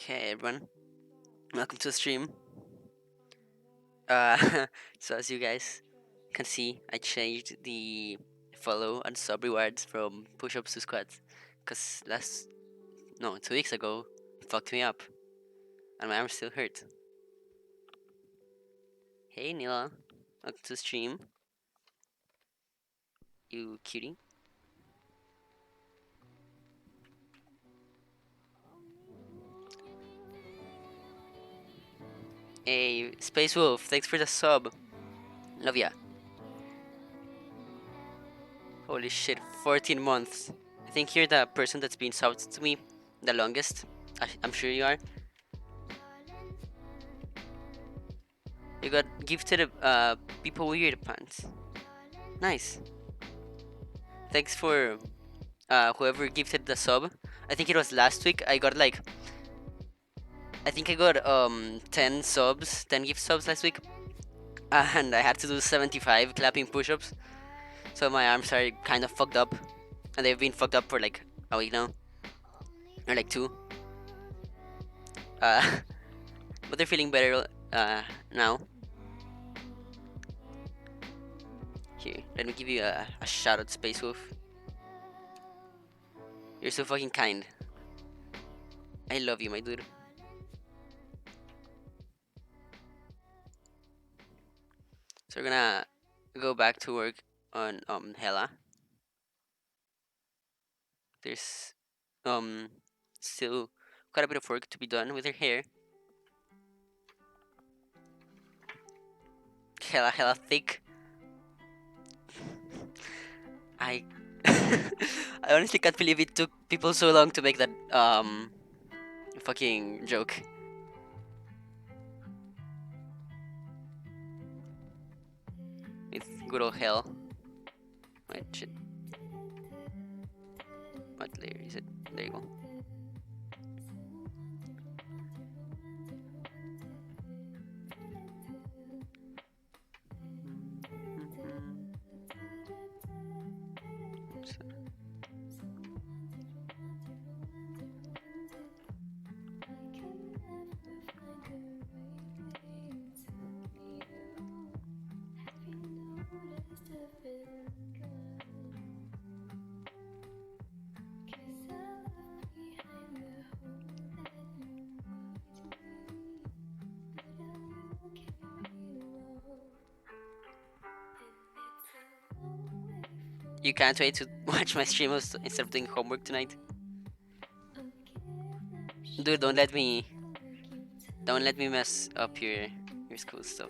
Hey everyone, welcome to the stream. Uh, so as you guys can see, I changed the follow and sub rewards from push-ups to squats, cause 2 weeks ago, it fucked me up, and my arm still hurt. Hey Nila, welcome to the stream, you cutie. Hey Space Wolf, thanks for the sub. Love ya. Holy shit, 14 months. I think you're the person that's been subbed to me the longest. I'm sure you are. You got gifted people weird pants. Nice. Thanks for whoever gifted the sub. I think it was last week. I think I got 10 subs, 10 gift subs last week, and I had to do 75 clapping push-ups. So my arms are kind of fucked up, and they've been fucked up for like a week now, or like two. Uh, but they're feeling better now. Here, let me give you a shout out, Space Wolf. You're so fucking kind. I love you, my dude. So we're gonna go back to work on Hella. There's um still quite a bit of work to be done with her hair. Hella thick. I I honestly can't believe it took people so long to make that fucking joke. With good old hell. Wait, shit. What layer is it? There you go. You can't wait to watch my stream instead of doing homework tonight. Dude, don't let me mess up your school stuff.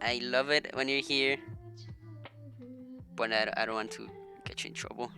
I love it when you're here, but I don't want to get you in trouble.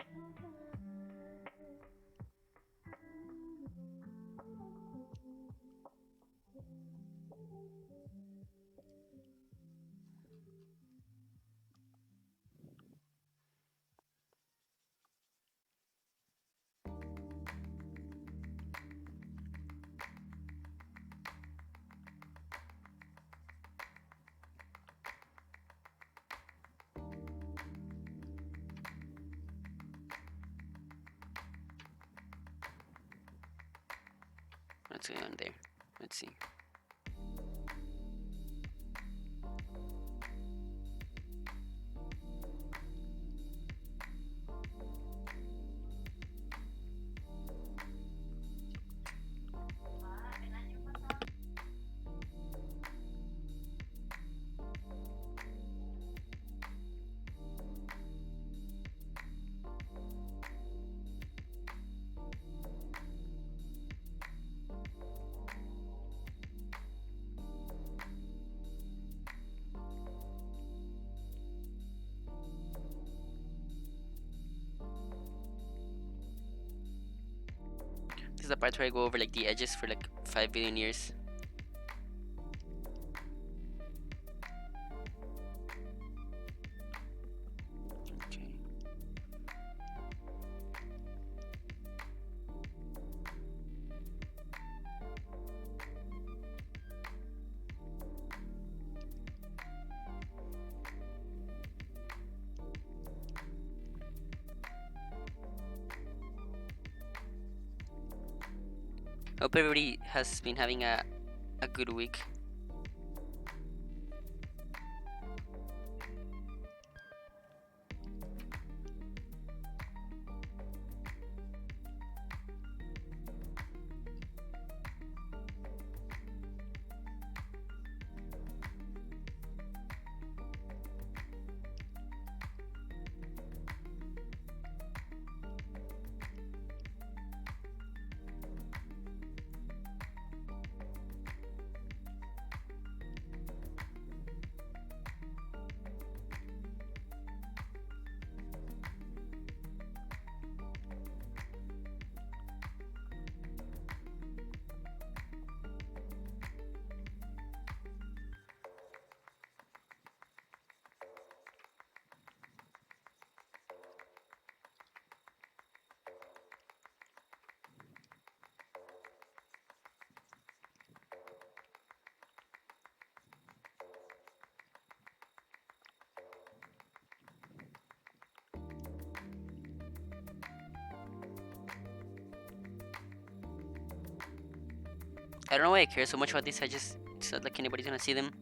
What's going on there? Let's see. This is the part where I go over like the edges for like 5 billion years. Okay. Hope everybody has been having a good week. I don't know why I care so much about this. It's not like anybody's gonna see them.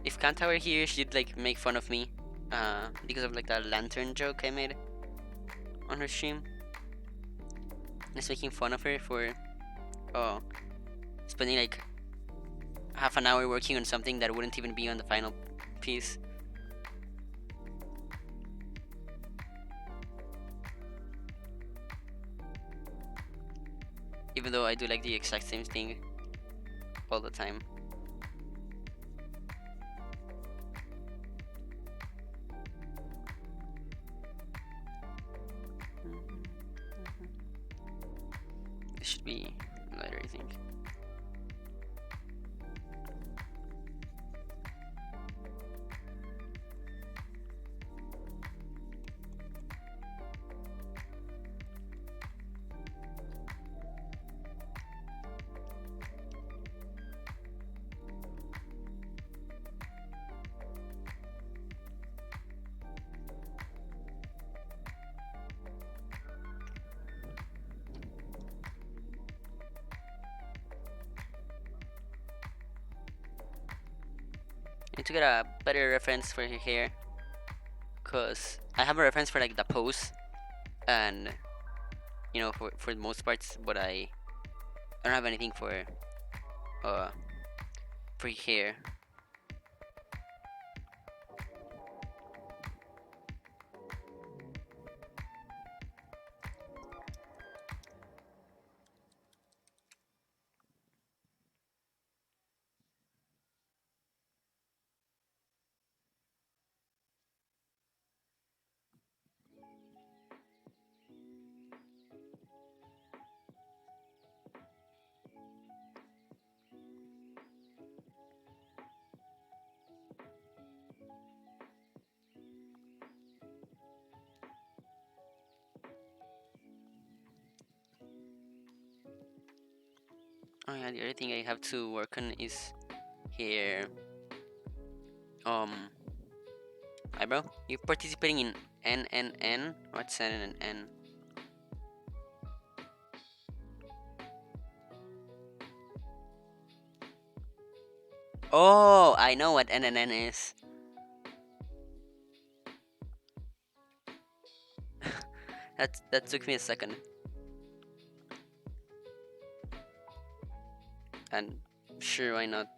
If Kanta were here, she'd like make fun of me, because of like that lantern joke I made on her stream. Just making fun of her for, oh, spending like half an hour working on something that wouldn't even be on the final piece. Even though I do like the exact same thing all the time. This should be lighter, I think. Need to get a better reference for her hair, cause I have a reference for like the pose, and you know for the most parts, but I don't have anything uh for hair. Oh yeah, the other thing I have to work on is hair. Eyebrow. You participating in NNN? What's NNN? Oh, I know what NNN is. That took me a second. And sure, why not?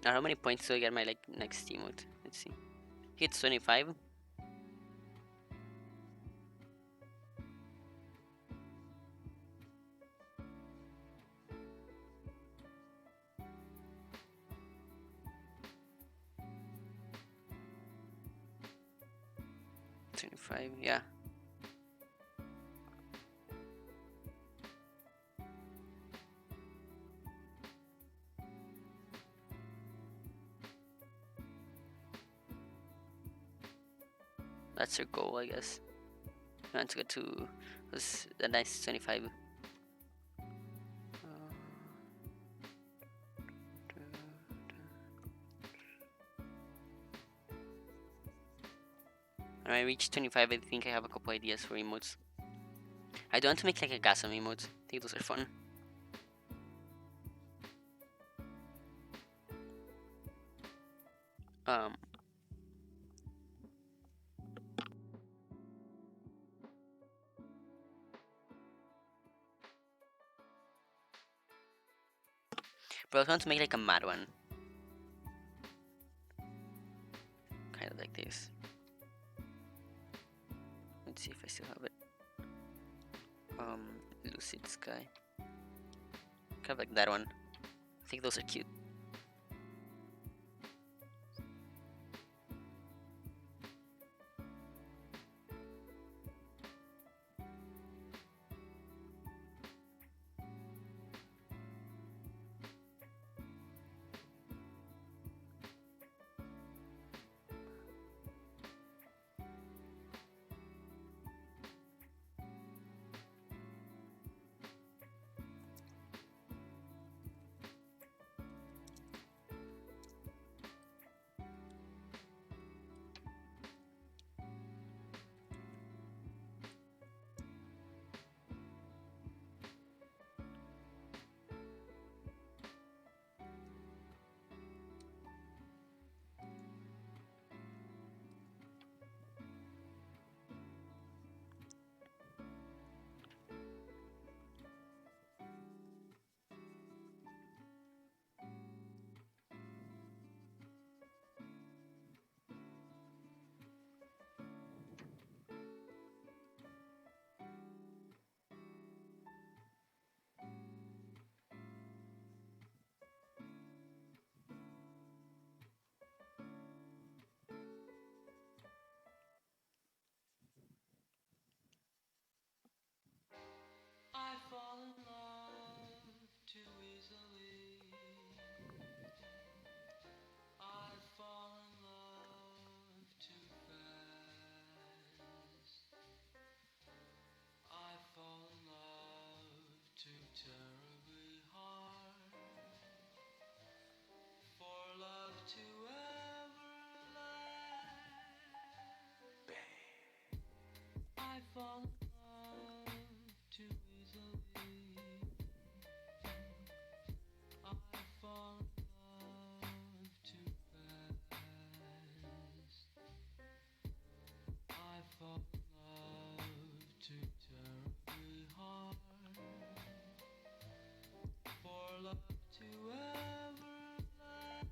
How many points do I get my like next emote? Let's see. Hits 25. 25, yeah. That's your goal, I guess. You want to get to the nice 25. When I reach 25, I think I have a couple ideas for emotes. I do want to make like a gasm emote. I think those are fun. Um, but I also want to make like a mad one. Kind of like this. Let's see if I still have it. Lucid Sky. Kind of like that one. I think those are cute. I fall in love too easily. I fall in love too fast. I fall in love too terribly hard for love to ever last. I fall in love too easily. I fall in love too fast. I fall in love too terribly hard for love to ever last.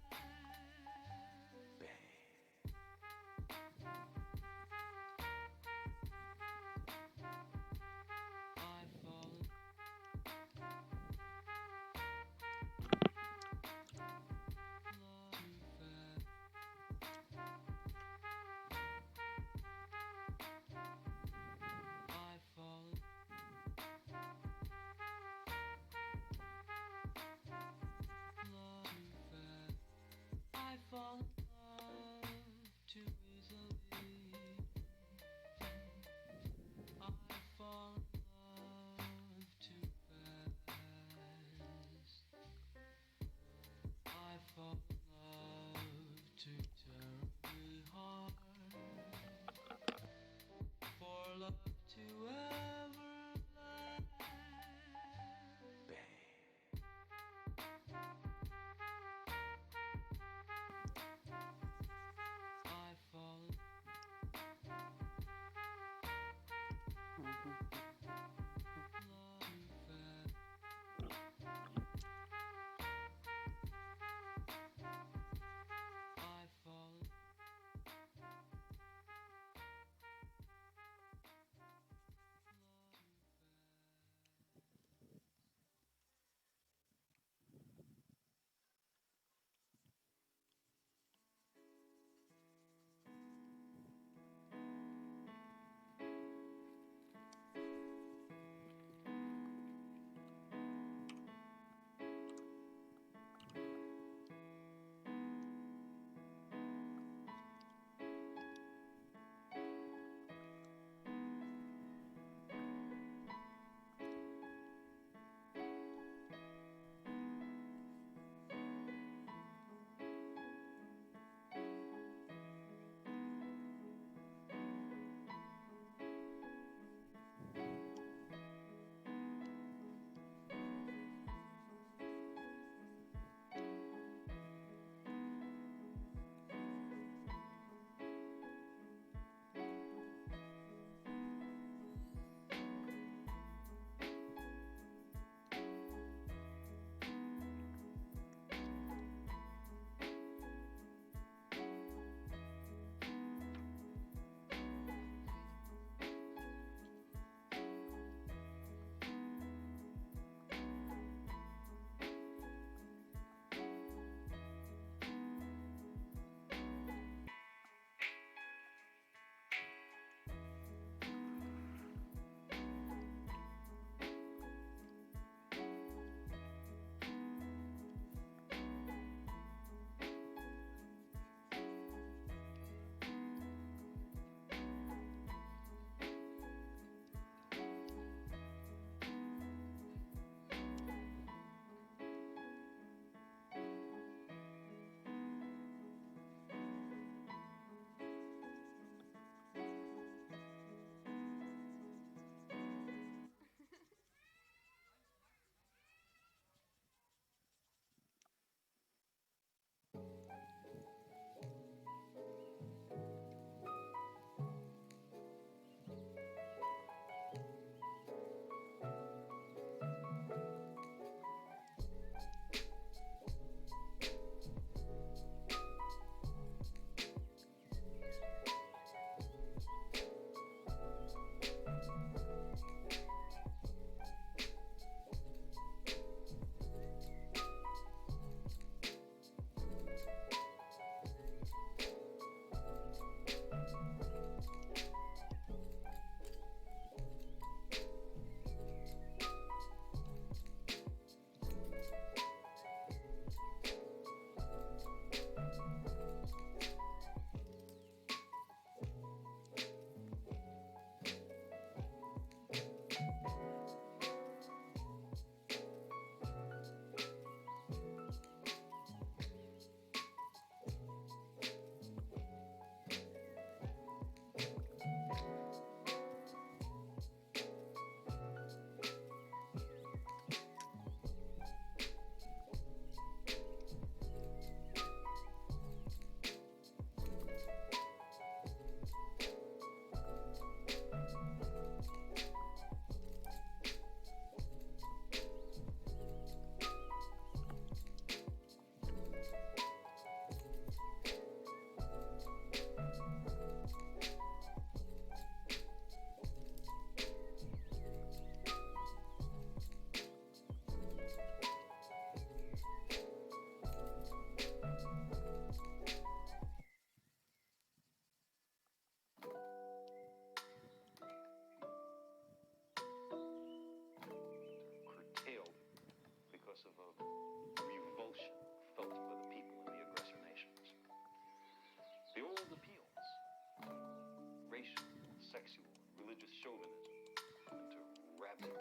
habit,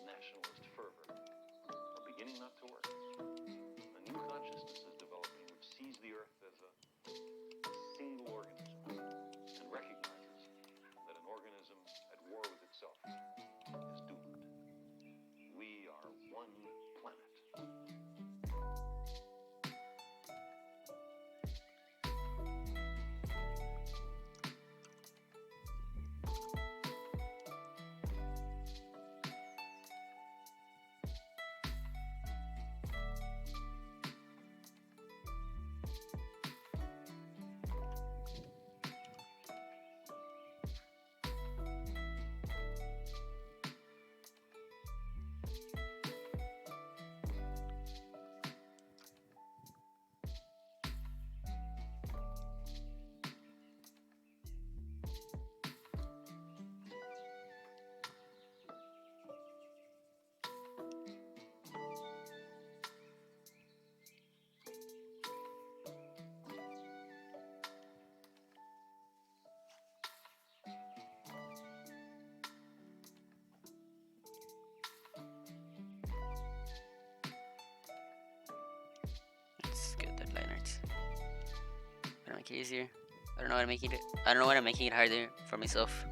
nationalist fervor, are beginning not to work. A new consciousness is developing which sees the Earth as a single organism and recognizes that an organism at war with itself is doomed. We are one planet. Let's get that line art. Gotta make it easier. I don't know what I'm making it. I don't know what I'm making it harder for myself.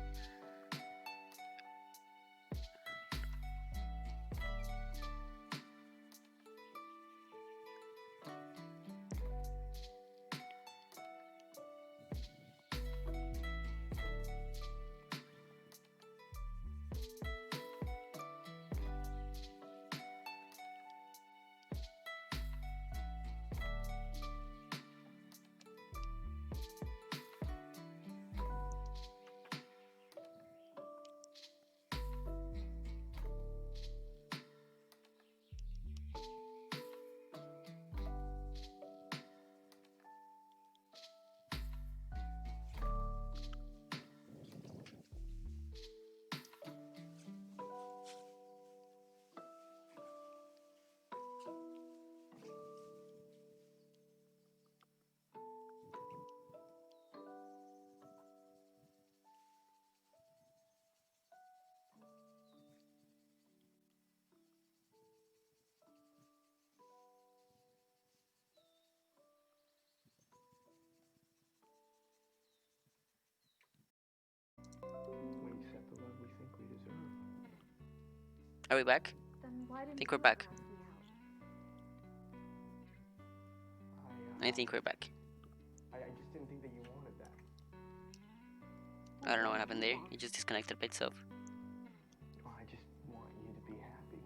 We accept the love we think we deserve. Are we back? Then why didn't Think we're you back. ask me out? I think we're back. I just didn't think that you wanted that. I don't know what happened there. It just disconnected by itself. Oh, I just want you to be happy.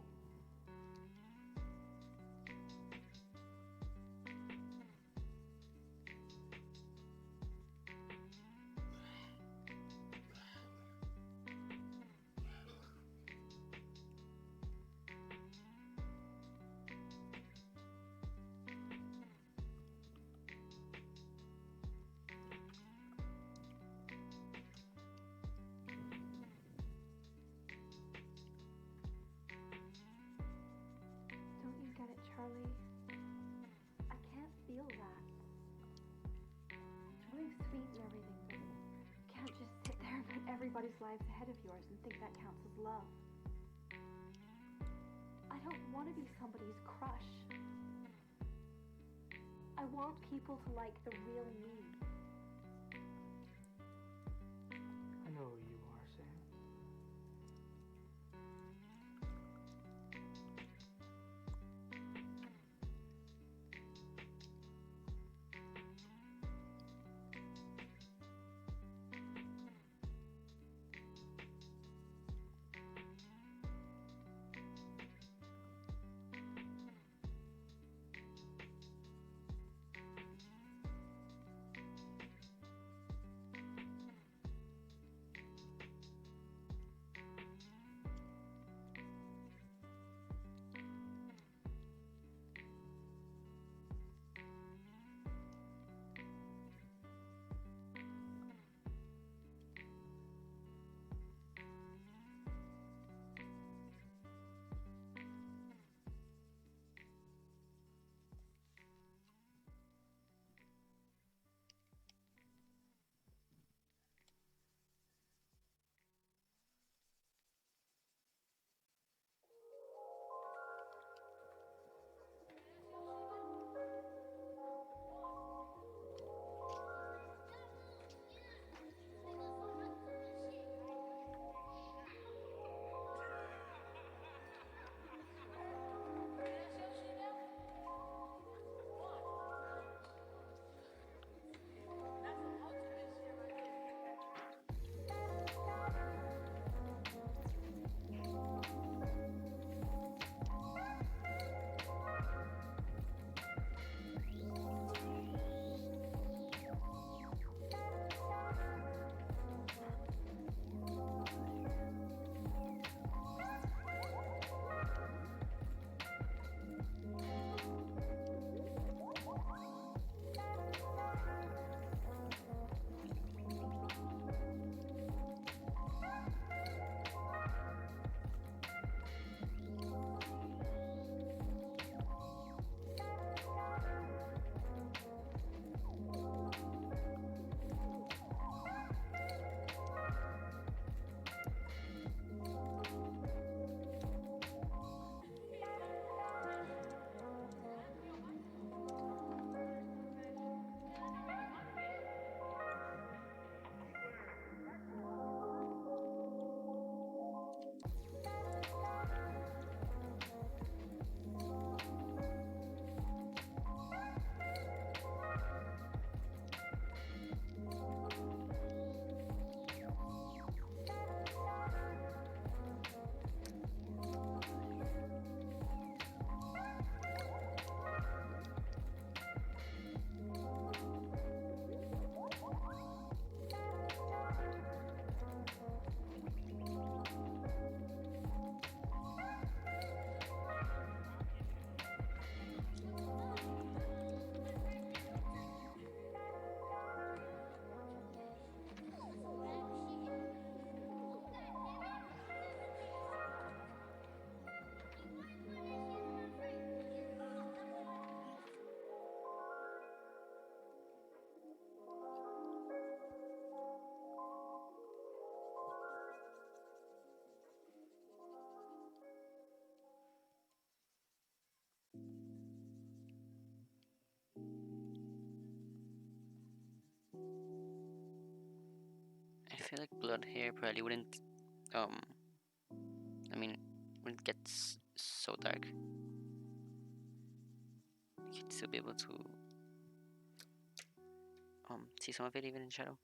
Don't you get it, Charlie? I can't feel that. It's really sweet and everything, but you can't just sit there and put everybody's lives ahead of yours and think that counts as love. I don't want to be somebody's crush. I want people to like the real me. I know who you are, Sam. feel like blood here probably wouldn't, um, I mean, wouldn't get so dark. You'd still be able to see some of it even in shadow.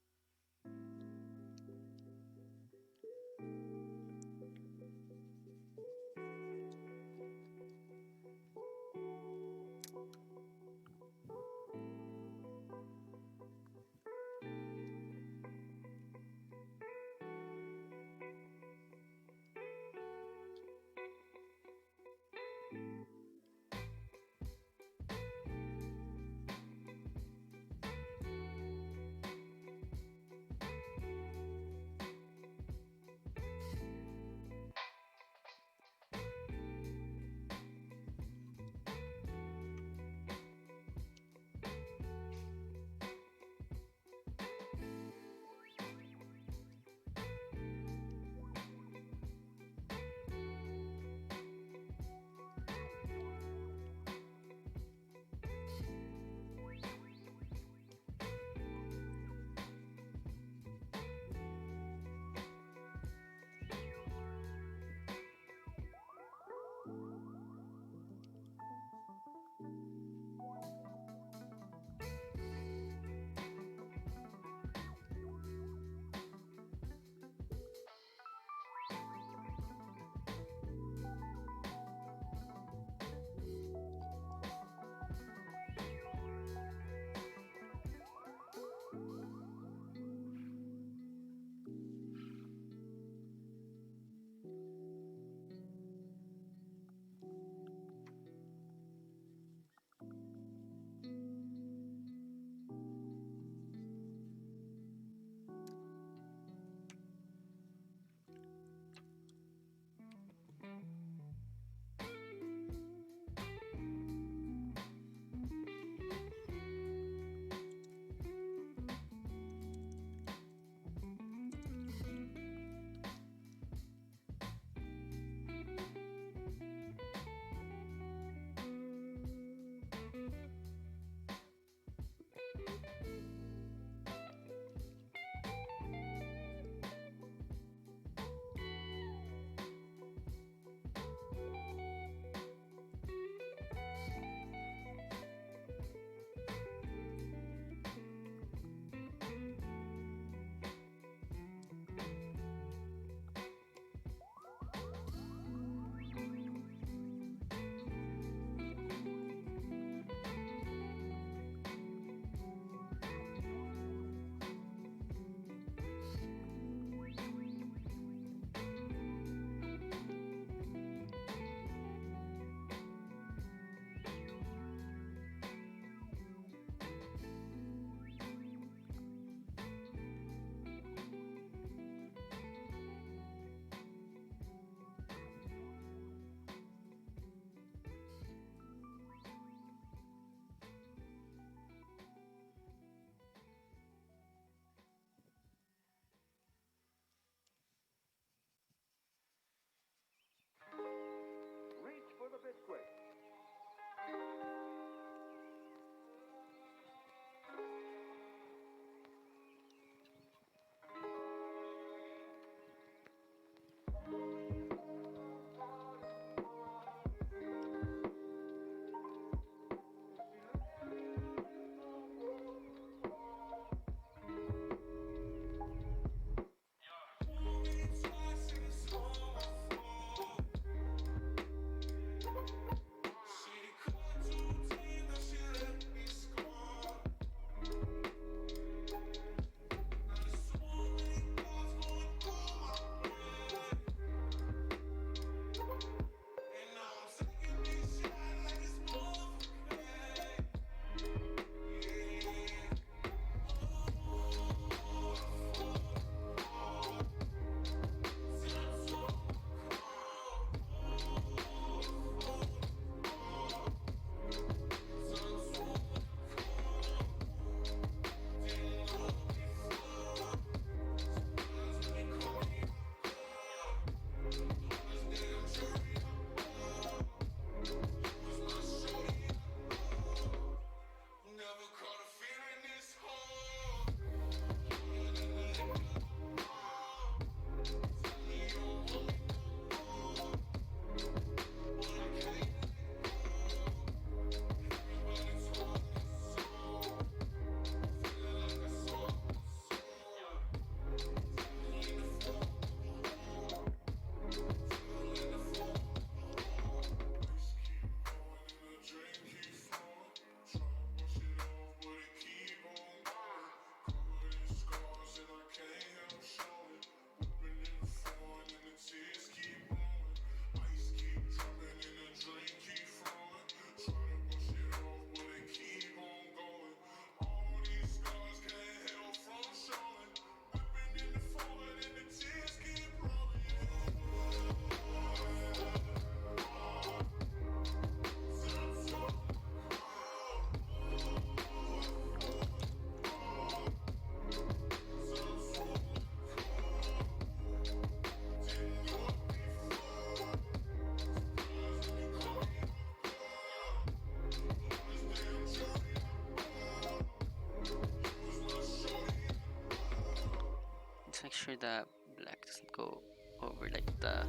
sure the black doesn't go over like the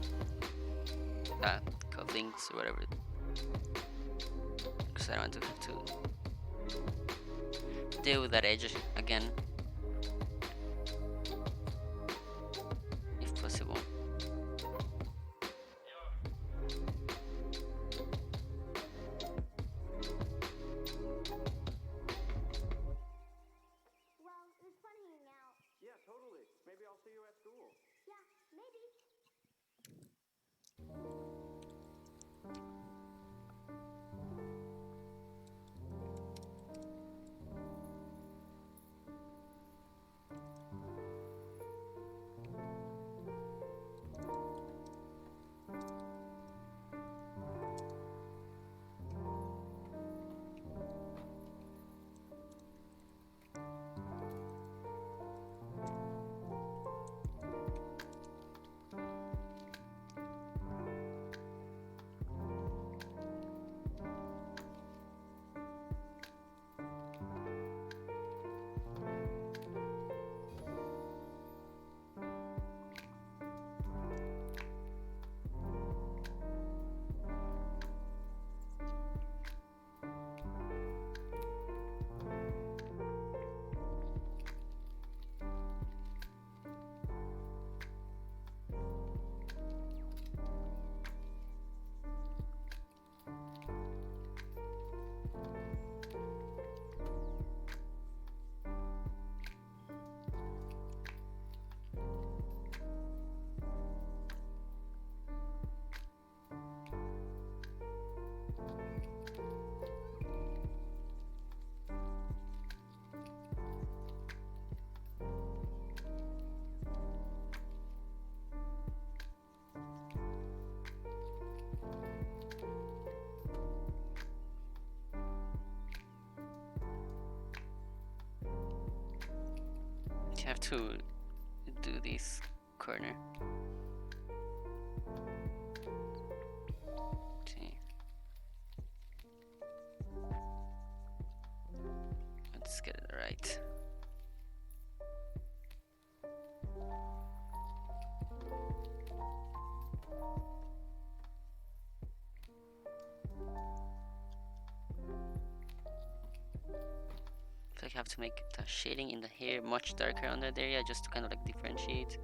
cufflinks or whatever, because I don't want to have to deal with that edge again, if possible. Well, it was fun hanging out. Yeah, totally. Maybe I'll see you at school. Yeah, maybe. You have to do this corner. Okay. Let's get it right. I have to make the shading in the hair much darker on that area just to kind of like differentiate.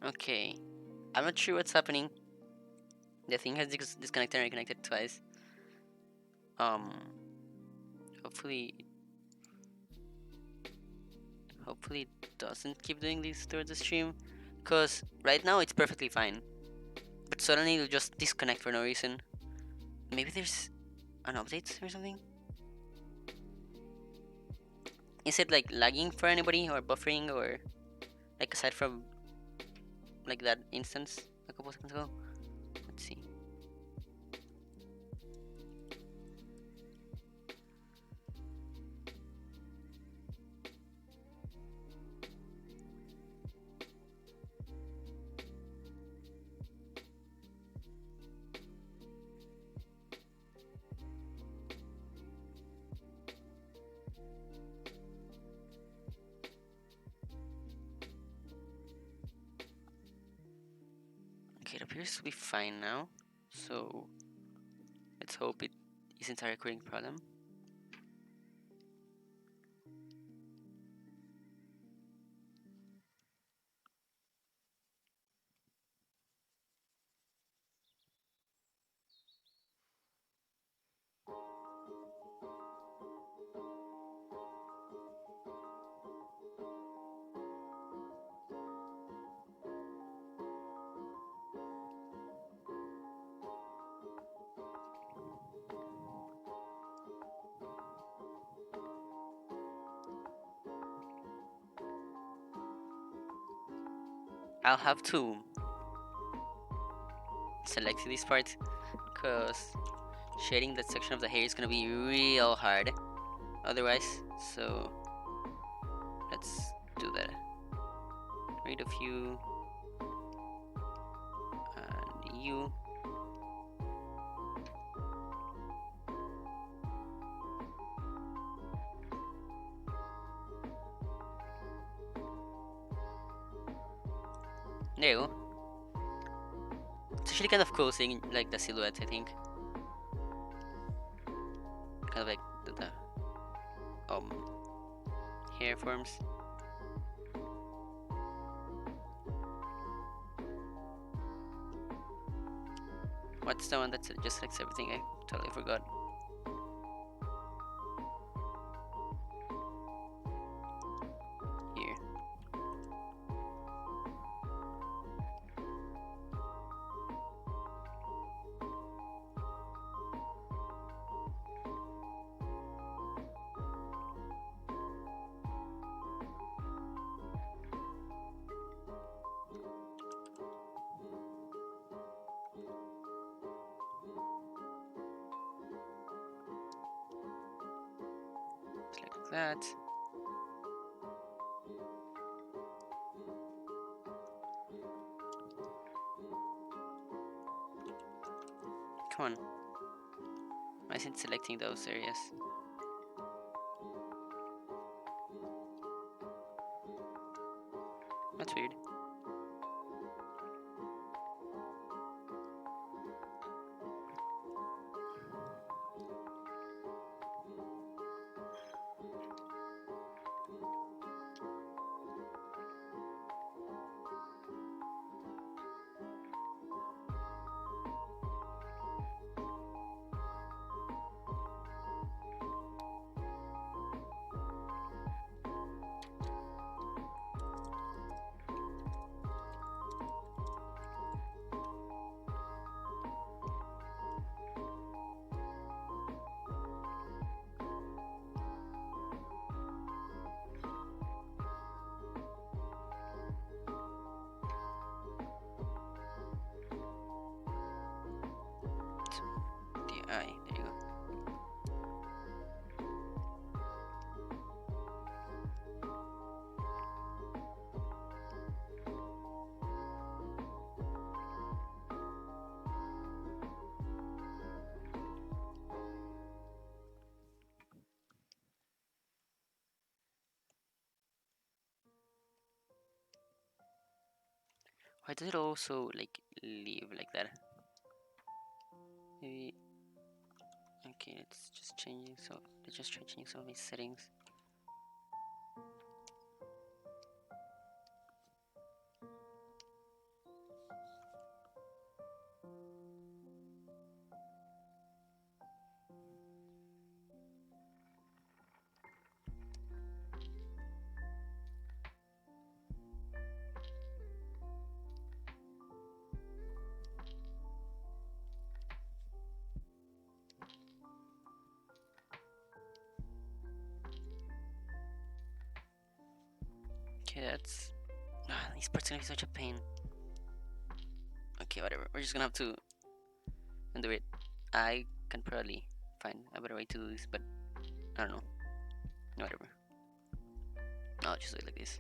Okay, I'm not sure what's happening. The thing has disconnected and reconnected twice. Um, hopefully, hopefully it doesn't keep doing this towards the stream, because right now it's perfectly fine, but suddenly it'll just disconnect for no reason. Maybe there's an update or something. Is it like lagging for anybody or buffering or like aside from like that instance a couple seconds ago? Let's see. Okay, it appears to be fine now. So let's hope it isn't a recurring problem. I'll have to select this part because shading that section of the hair is gonna be real hard otherwise. So let's do that. Rid of you and you. There you go. It's actually kind of cool seeing like the silhouette, I think. Kind of like the hair forms. What's the one that just selects everything? I totally forgot. Here. Select that. Come on. Why isn't it selecting those areas? That's weird. The eye. There you go. Why does it also like leave like that? Maybe. Okay, it's just changing. So let's just try changing some of these settings. Okay, that's. These parts are gonna be such a pain. Okay, whatever. We're just gonna have to undo it. I can probably find a better way to do this, but I don't know. Whatever. I'll just do it like this.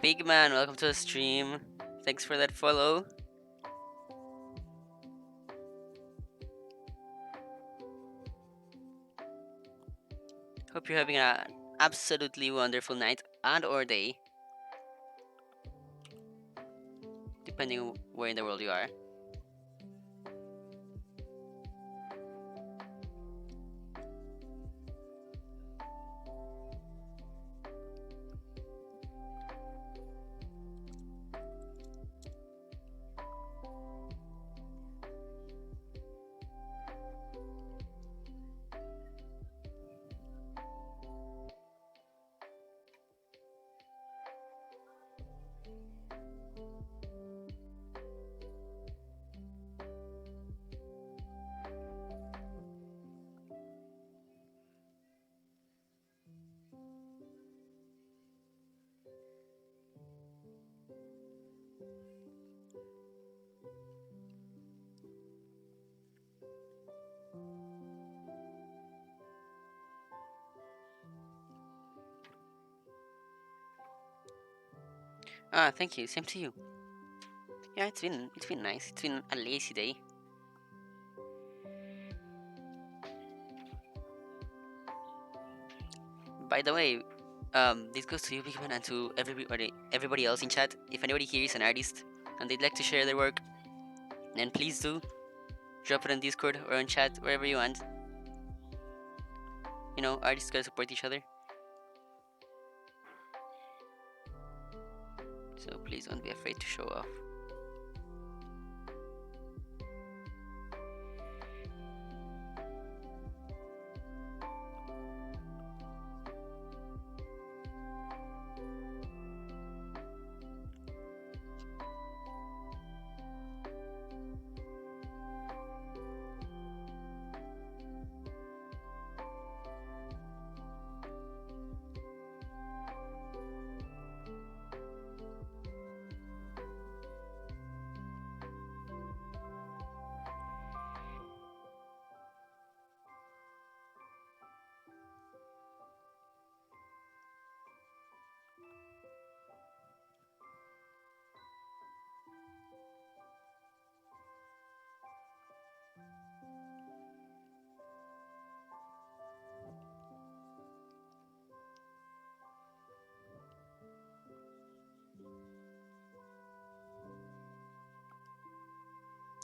Big man, welcome to the stream. Thanks for that follow. Hope you're having an absolutely wonderful night and or day, depending where in the world you are. Ah, thank you. Same to you. Yeah, it's been nice. It's been a lazy day. By the way, this goes to you, Bigman, and to everybody else in chat. If anybody here is an artist and they'd like to share their work, then please do drop it on Discord or on chat, wherever you want. You know, artists gotta support each other. So please don't be afraid to show off.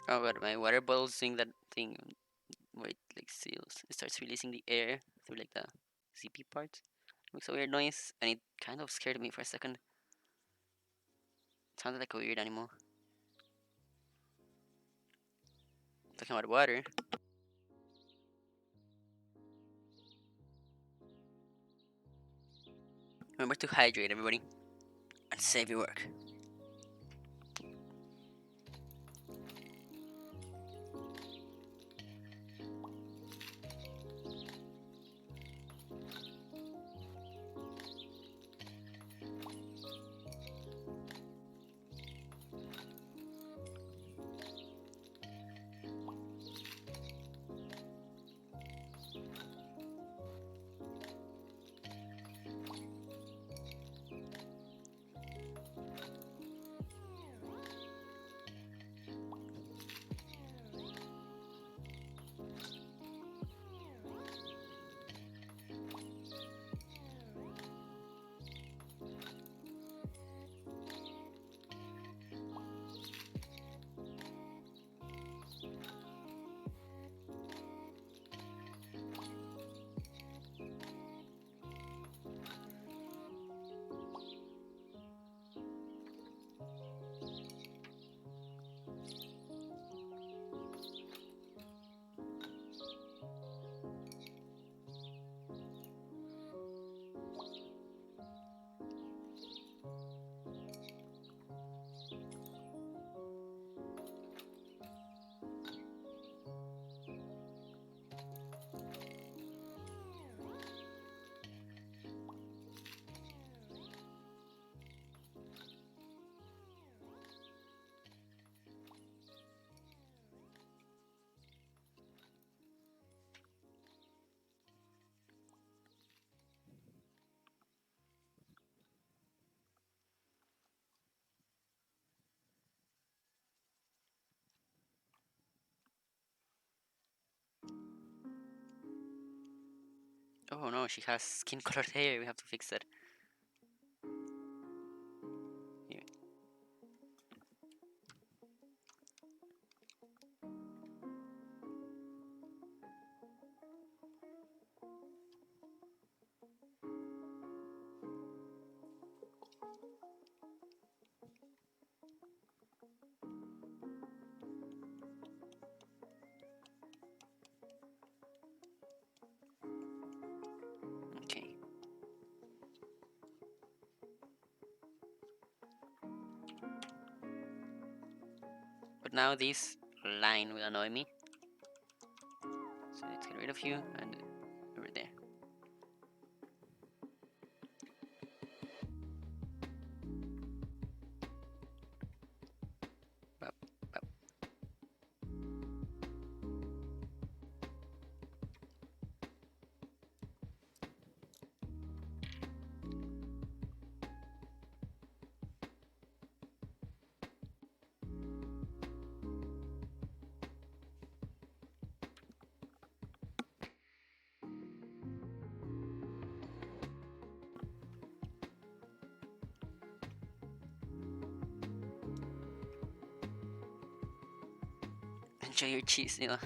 Oh god, my water bottle's doing that thing where it like seals. It starts releasing the air through like the zippy part. It makes a weird noise, and it kind of scared me for a second. It sounded like a weird animal. Talking about water. Remember to hydrate, everybody, and save your work. Oh no, she has skin colored hair. We have to fix that. Here. Okay. But now this line will annoy me. So let's get rid of you and over there. Bop, bop. Enjoy your cheese, you know.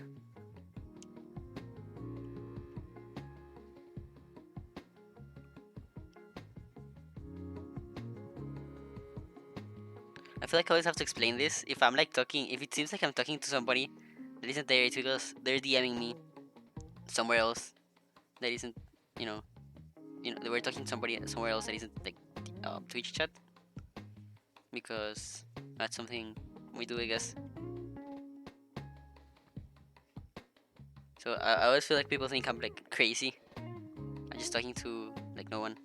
I feel like I always have to explain this. If I'm like talking, if it seems like I'm talking to somebody that isn't there, it's because they're DMing me somewhere else that isn't, you know, they were talking to somebody somewhere else that isn't like Twitch chat, because that's something we do, I guess. So I always feel like people think I'm like crazy. I'm just talking to like no one.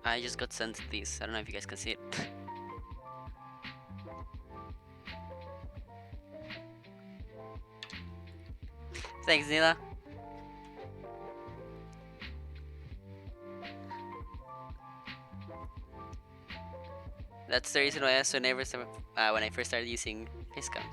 I just got sent this. I don't know if you guys can see it. Thanks, Nila. That's the reason why I also never when I first started using Facecam.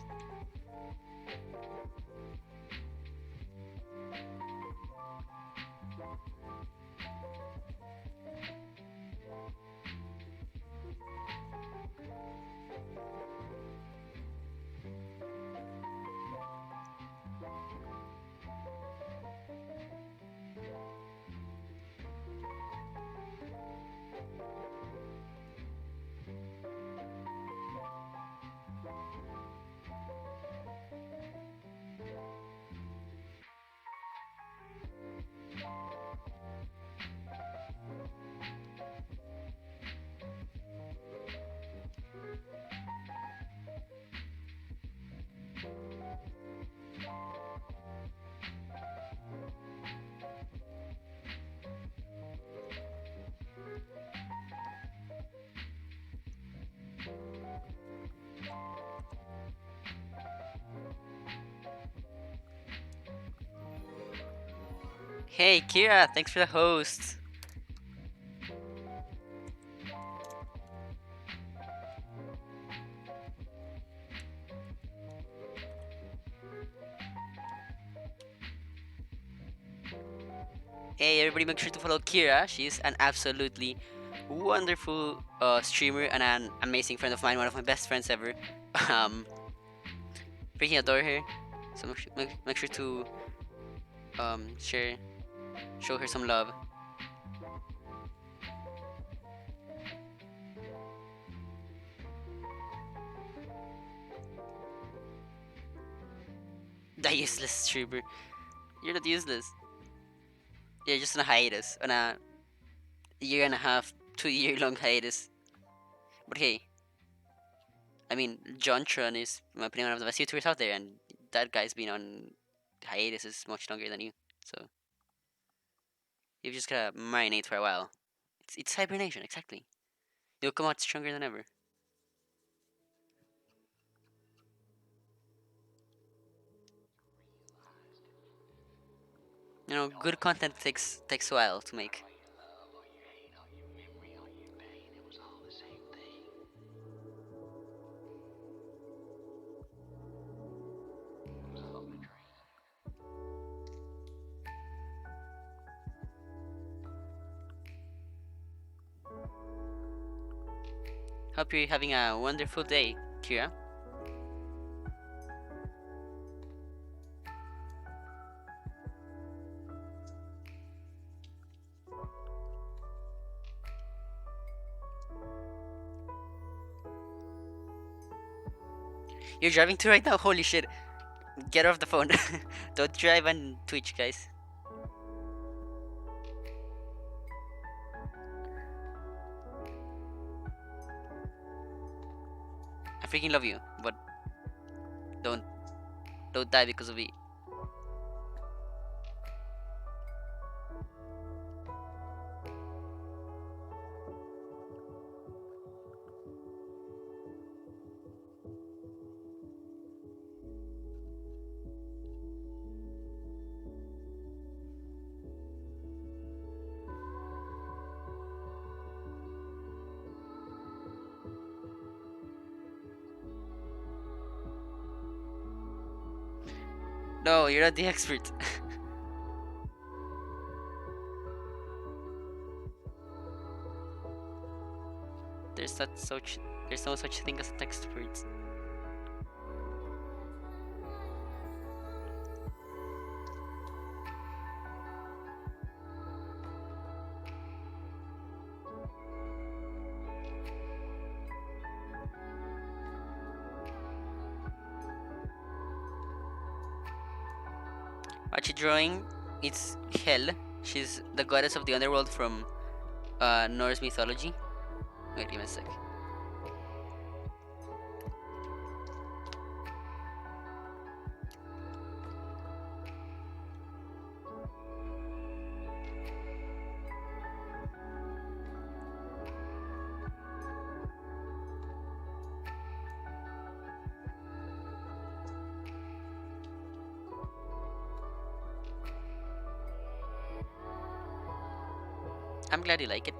Hey, Kira, thanks for the host. Hey, everybody, make sure to follow Kira. She's an absolutely wonderful streamer and an amazing friend of mine, one of my best friends ever. Um, freaking adore her. So make sure to show her some love. The useless streamer. You're not useless. You're just on a hiatus, on a year and a half, 2 year long hiatus. But hey, I mean, John Tron is, in my opinion, one of the best YouTubers out there, and that guy's been on hiatus much longer than you. So you've just gotta marinate for a while. It's hibernation, exactly. You'll come out stronger than ever. You know, good content takes a while to make. Hope you're having a wonderful day, Kira. You're driving to right now? Holy shit. Get off the phone. Don't drive on Twitch, guys. I freaking love you, but don't don't die because of me. No, you're not the expert. there's not such there's no such thing as experts. Machi drawing, it's Hel. She's the goddess of the underworld from Norse mythology. Wait, give me a sec. I'm glad you like it.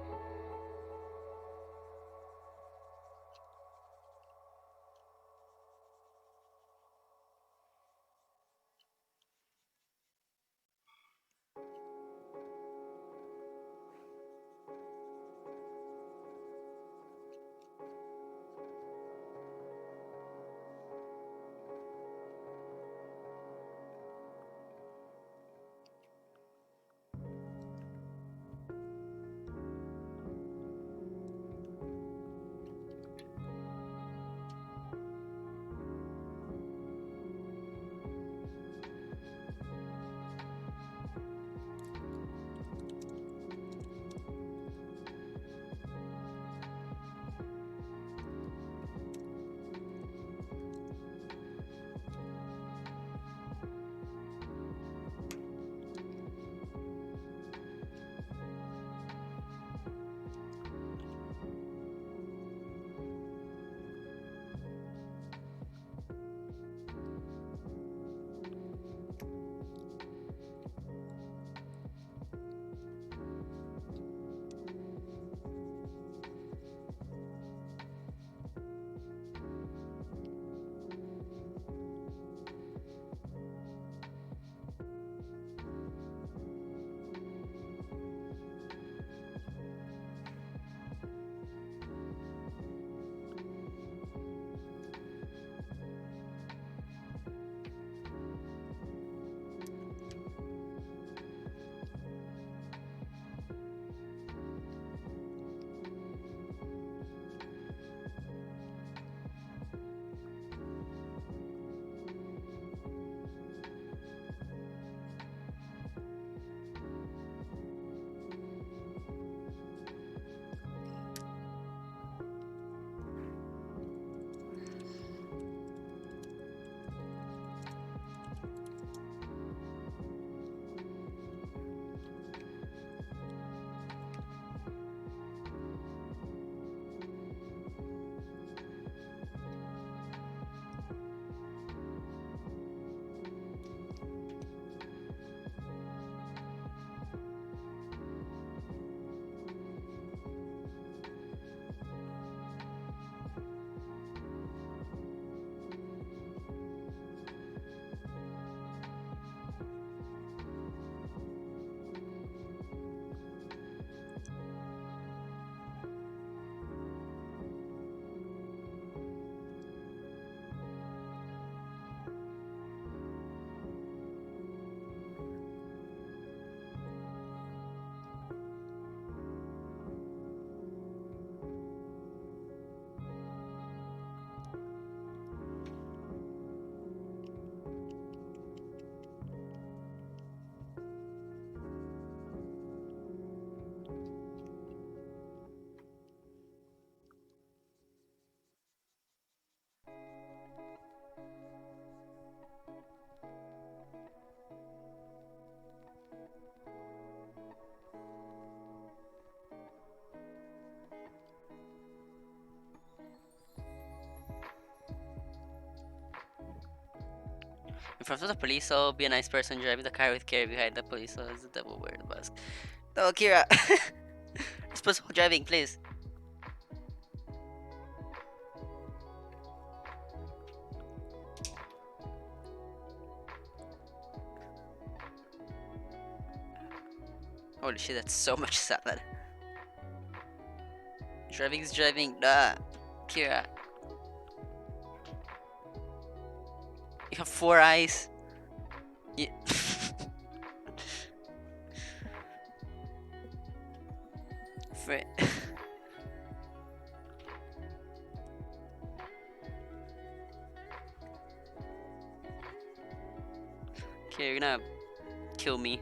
In front of the police, so be a nice person driving the car with care behind the police, so it's the devil wearing the mask. No, Kira! Responsible driving, please. Holy shit, that's so much salad. Driving is driving. Nah. Kira. You have 4 eyes. Yeah. Frick. Okay, you're gonna kill me.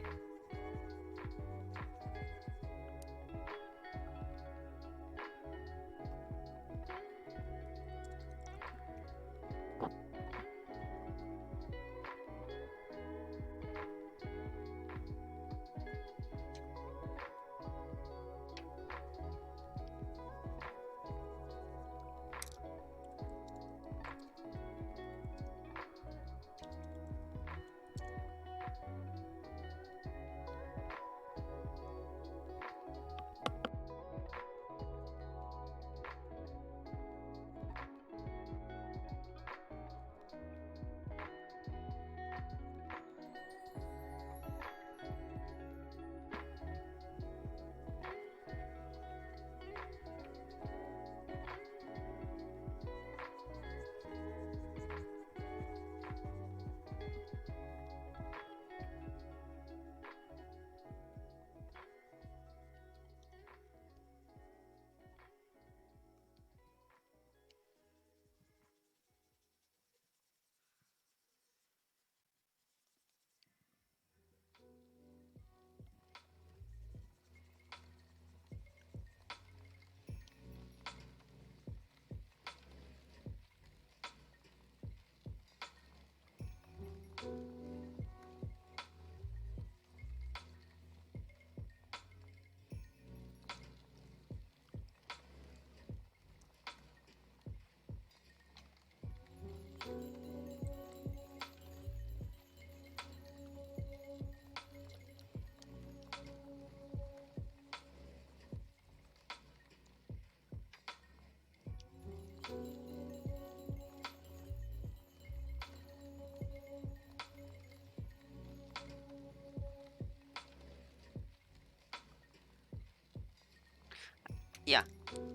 Yeah,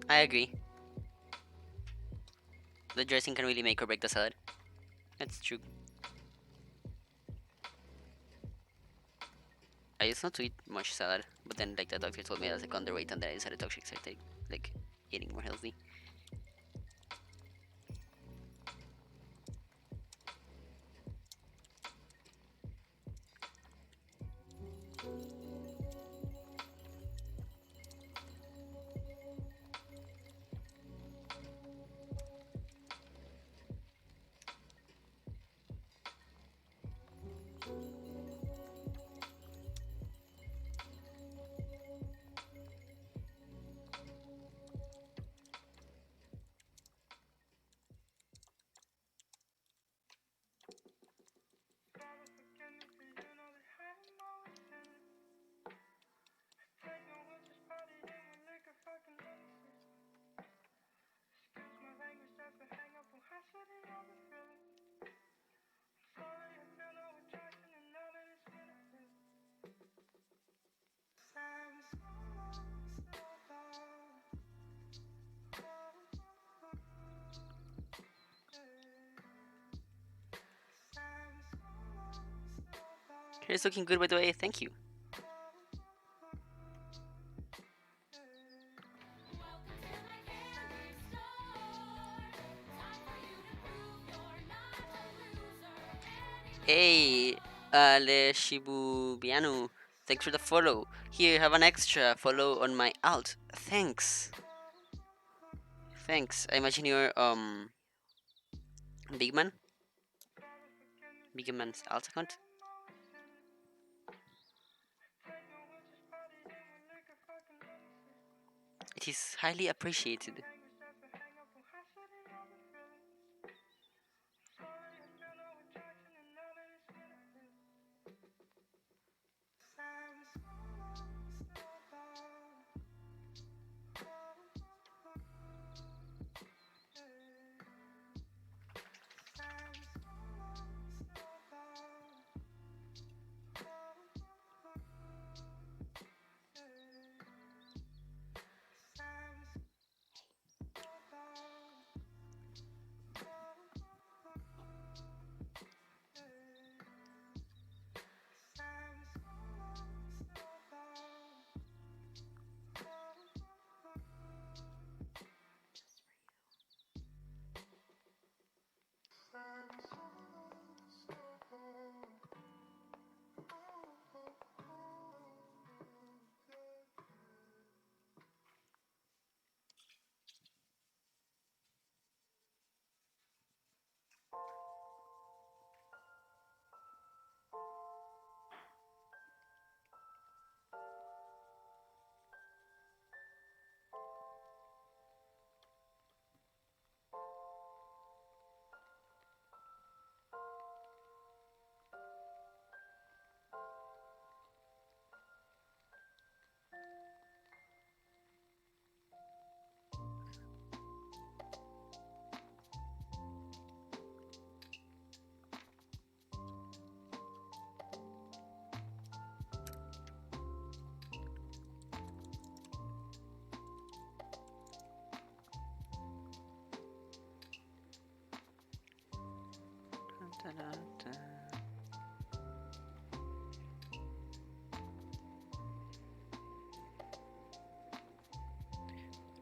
I agree. The dressing can really make or break the salad. That's true. I used not to eat much salad, but then like the doctor told me I was like underweight, and then I decided to actually start like eating more healthy. It's looking good, by the way. Thank you. Hey, Le Shibubianu. Thanks for the follow. Here, have an extra follow on my alt. Thanks. Thanks. I imagine you're Big Man. Big Man's alt account. It is highly appreciated.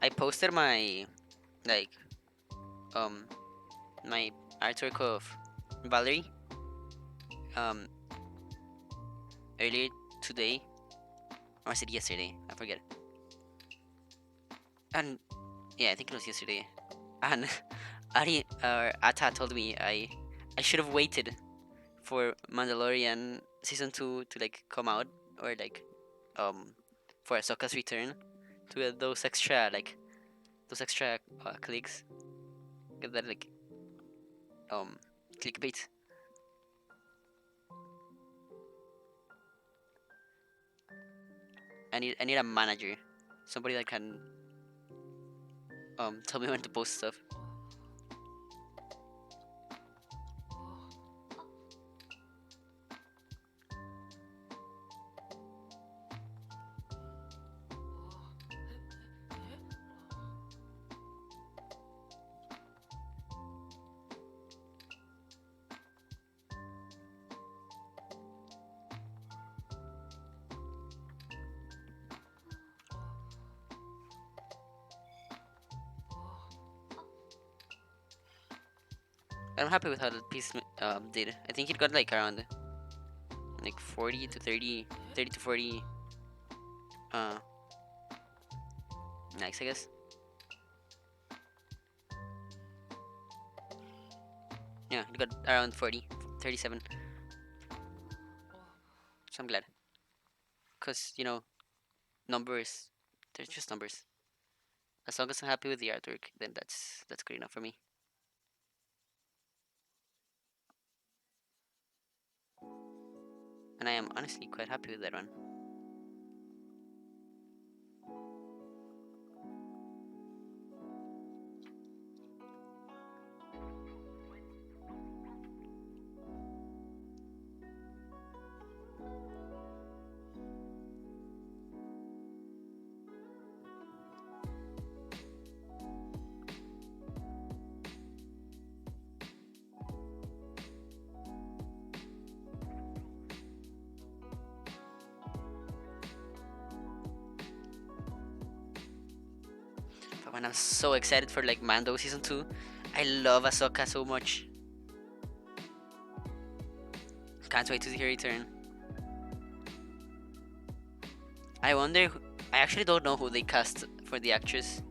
I posted my like um my artwork of Valerie um earlier today, or was it yesterday? I forget. And yeah, I think it was yesterday. And Ari or Ata told me I should have waited for Mandalorian season 2 to like come out, or like um for Ahsoka's return, to get those extra clicks, get that like um clickbait. I need a manager, somebody that can tell me when to post stuff. I'm happy with how the piece did. I think it got like around like 40 to 30, 30 to 40 uh likes, I guess. Yeah, it got around 40, 37. So I'm glad, cause numbers, they're just numbers. As long as I'm happy with the artwork, then that's good enough for me. And I am honestly quite happy with that one. But when I'm so excited for like Mando season 2, I love Ahsoka so much. Can't wait to see her return. I wonder. I actually don't know who they cast for the actress.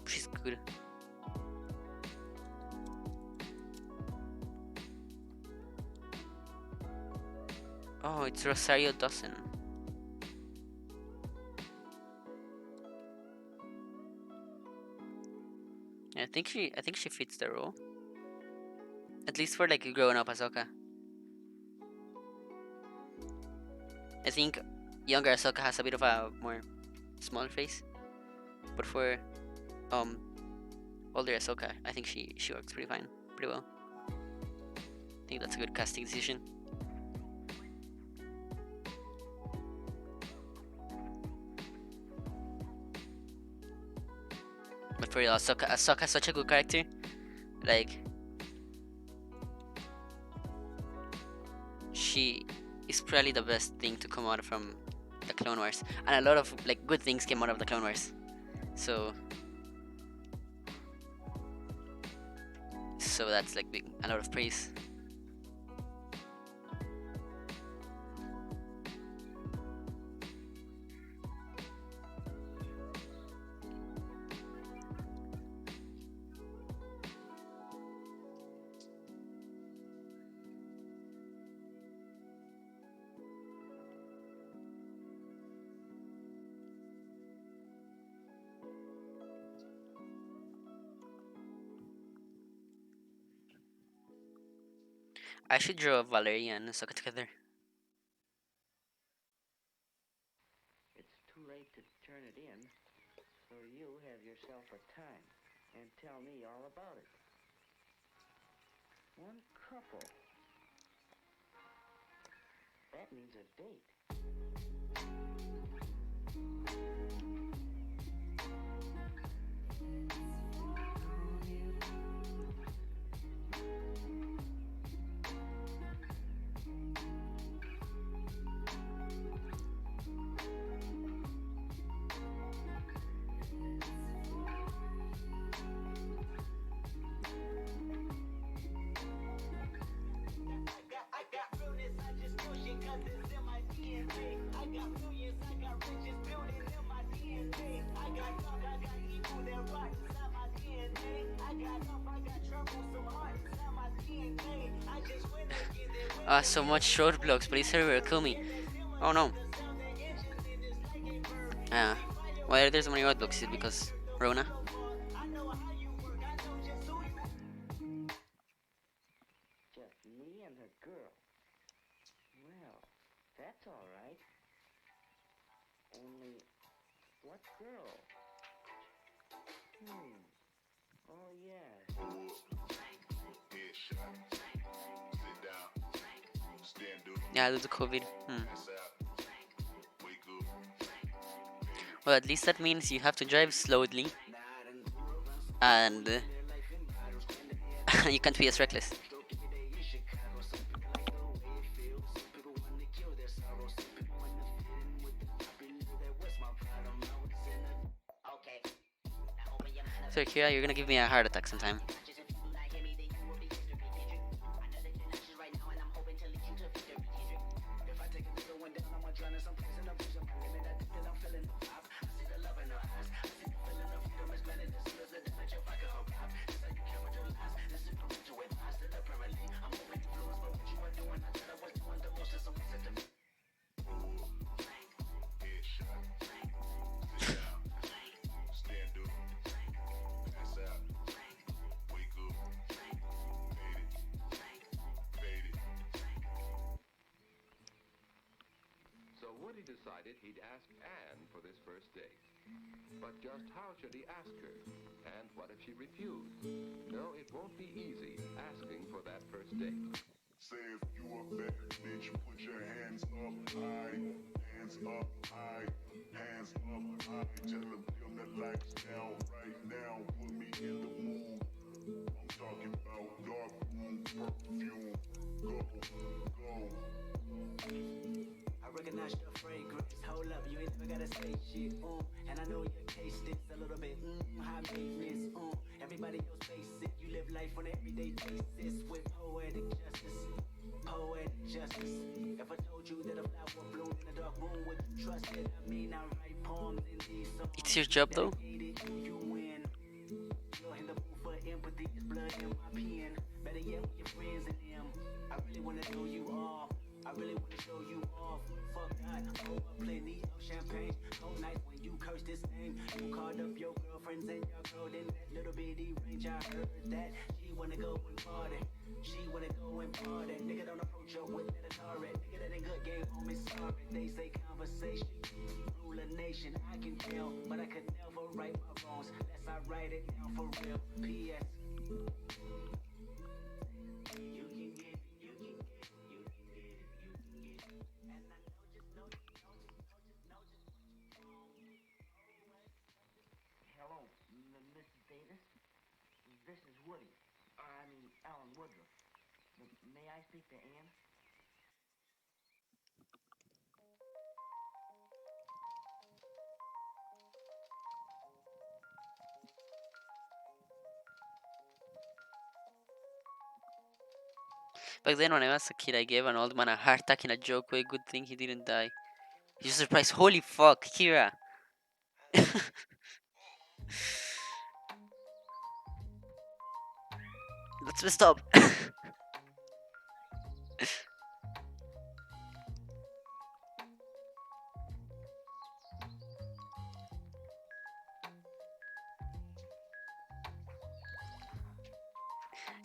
She's good. Oh, it's Rosario Dawson. I think she fits the role. At least for like growing up Ahsoka. I think younger Ahsoka has a bit of a more smaller face, but for um older Ahsoka, I think she works pretty fine, pretty well. I think that's a good casting decision. But for real, Ahsoka's such a good character. Like, she is probably the best thing to come out from the Clone Wars, and a lot of like good things came out of the Clone Wars. So, so that's like a lot of praise. I should draw Valeria and Ahsoka together. It's too late to turn it in, so you have yourself a time and tell me all about it. One couple. That means a date. So much short blocks. Please everywhere kill me. Oh no. Uh, why are there so many roadblocks? Is it because Rona? Just me and the girl. Well, that's all right. Only, what girl? Oh, yeah. Yeah, due to COVID. Well, at least that means you have to drive slowly, and you can't be as reckless. So Kira, you're gonna give me a heart attack sometime. So Woody decided he'd ask Anne for this first date. But just how should he ask her? And what if she refused? No, it won't be easy asking for that first date. Say if you a bad bitch, put your hands up high, hands up high, hands up high. Tell them dim the lights down right now, put me in the mood. I'm talking about dark room perfume. Go, go. I recognize your fragrance. Hold up, you ain't never gotta say shit. And I know your taste is a little bit high maintenance. Everybody else face it. You live life on an everyday basis with poetic justice. Poetic justice. If I told you that a flower bloomed in a dark room, would you trust it? I mean, I write poems in these songs. It's your job though. Dedicated to you win. You're in the mood for empathy. It's blood in my pen. Better yet, with your friends and them. I really wanna know you all. I really wanna show you off. Fuck God, pour up plenty of champagne. Whole night when you curse this name. You called up your girlfriends and your girl in that little bitty range. I heard that she wanna go and party. She wanna go and party. Nigga don't approach her with that Atari. Nigga that ain't good game on me, sorry. They say conversation rule a nation. I can tell, but I could never right my wrongs. Unless I write it down for real. P.S. You can get it, you can get it, you can get it, you can get it. And I know just know just know just know just know just Hello, Mrs. Davis. This is Woody. I mean, Alan Woodruff. May I speak to Anne? Back then, when I was a kid, I gave an old man a heart attack in a joke way. Good thing he didn't die. He's surprised. Holy fuck, Kira. That's messed up.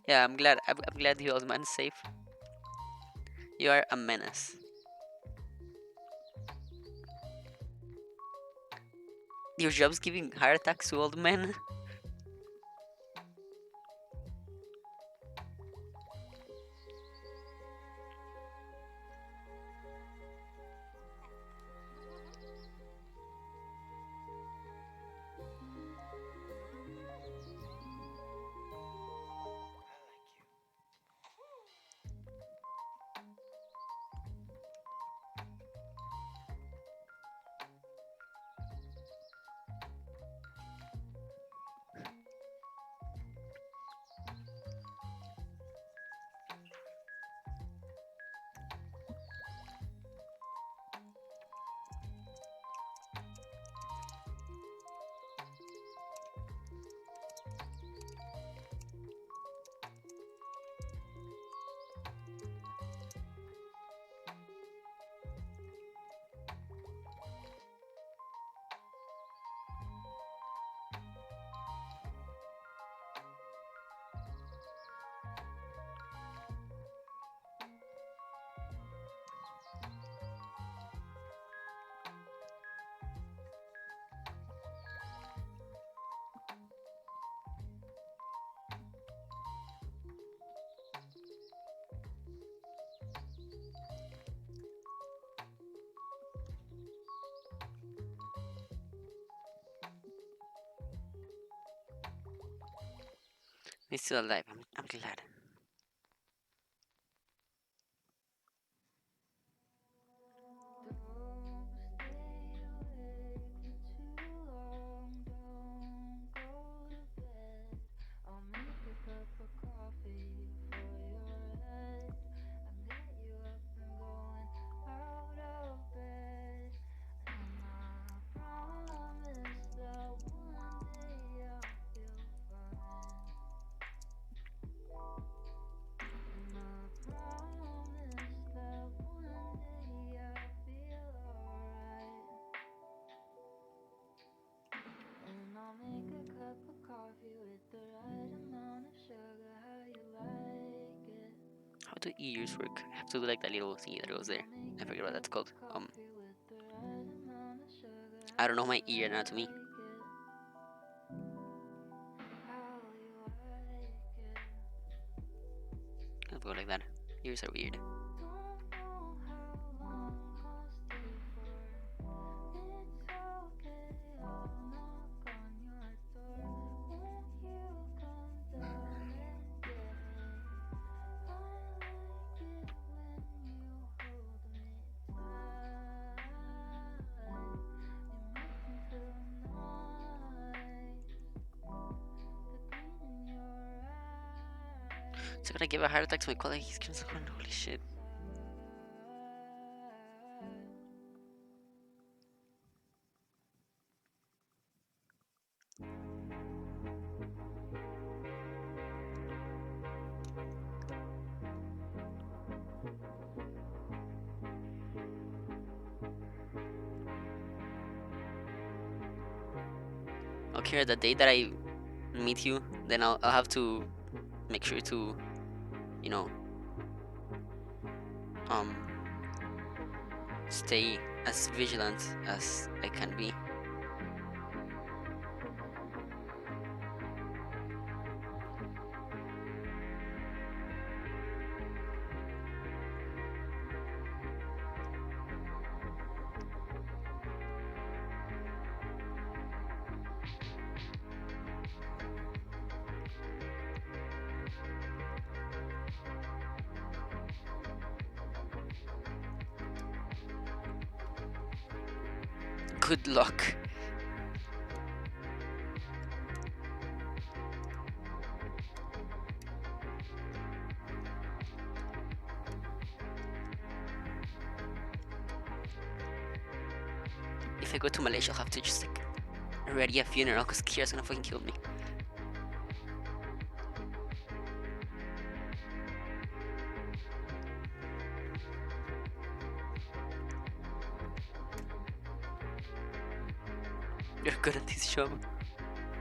Yeah, I'm glad. I'm glad the old man's safe. You are a menace. Your job's giving heart attacks to old men. He's still alive. I'm glad. How do ears work? I have to do like that little thingy that goes there. I forget what that's called. I don't know my ear anatomy. I'll go like that. Ears are weird. So gonna give a heart attack to my colleague. He's just going, holy shit. Okay, the day that I meet you, then I'll have to make sure to, you know, um, stay as vigilant as I can be. Good luck. If I go to Malaysia, I'll have to just like ready a funeral because Kira's gonna fucking kill me. You're good at this job.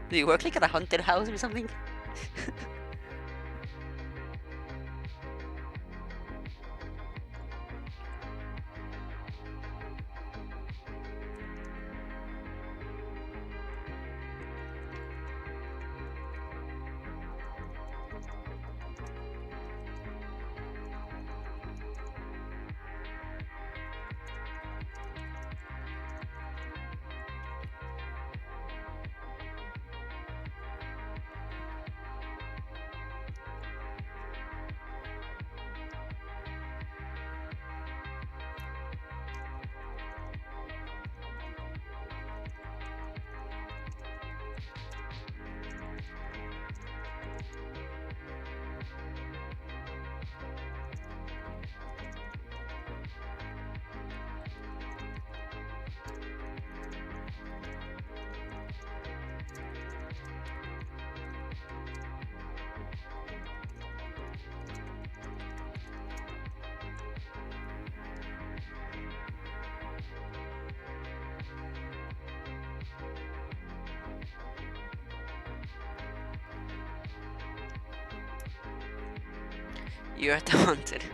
Do you work like at a haunted house or something? You're at the haunted.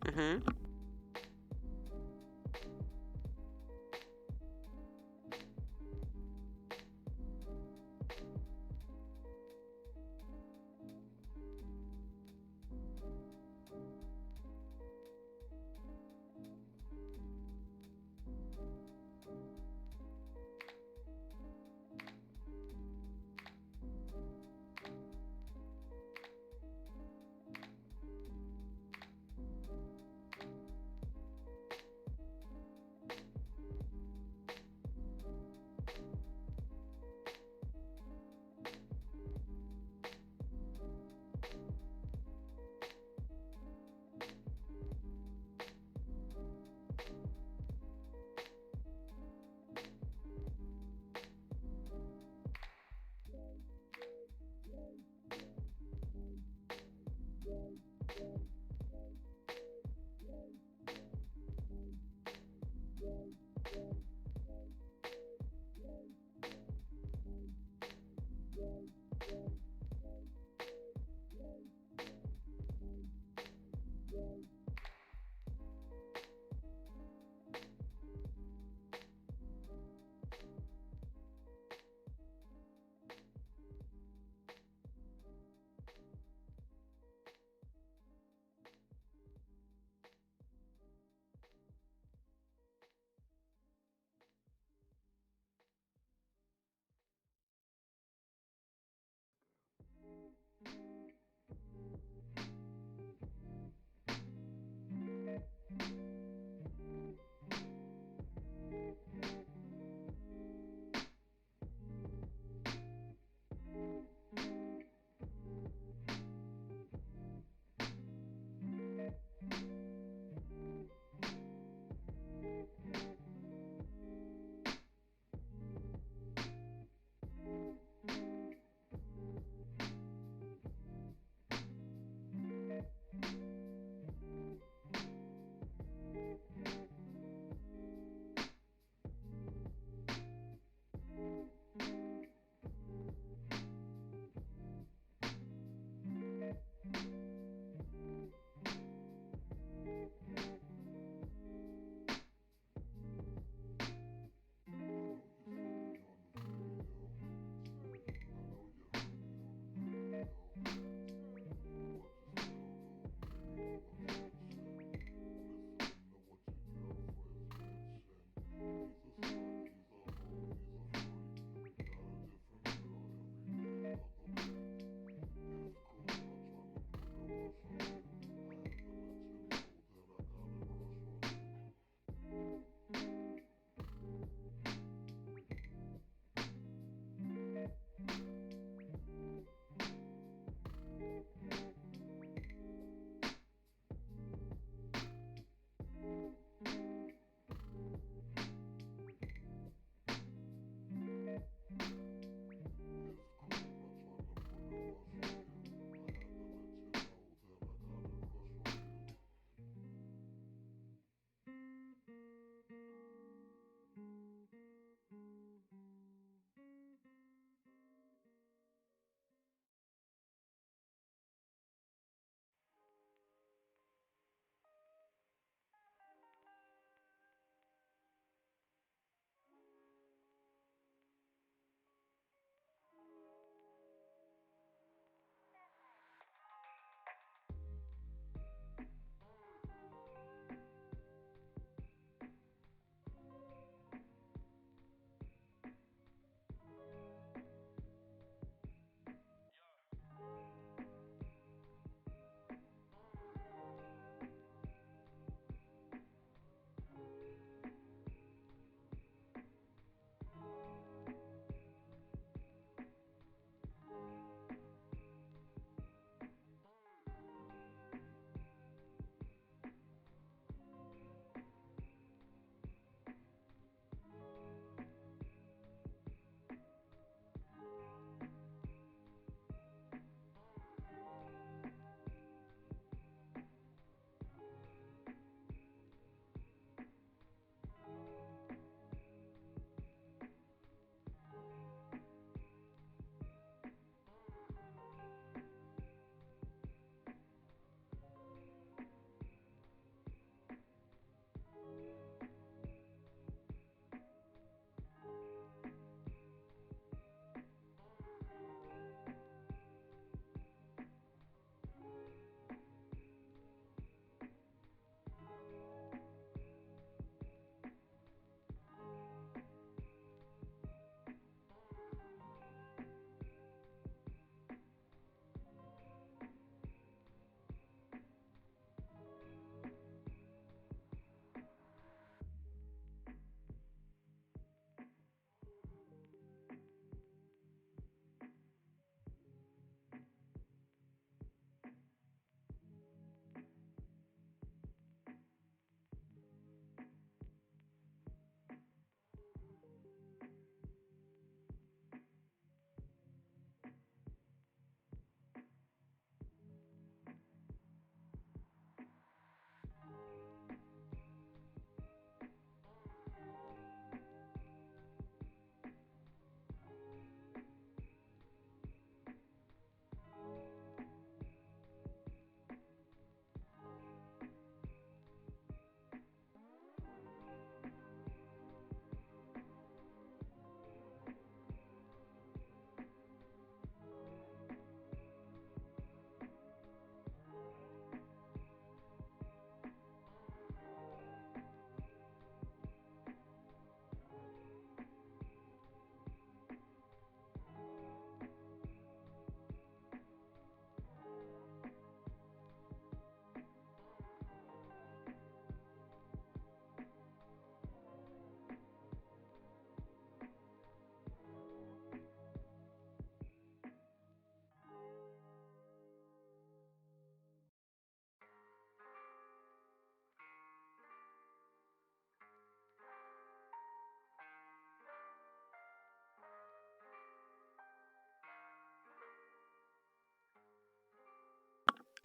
Mm-hmm.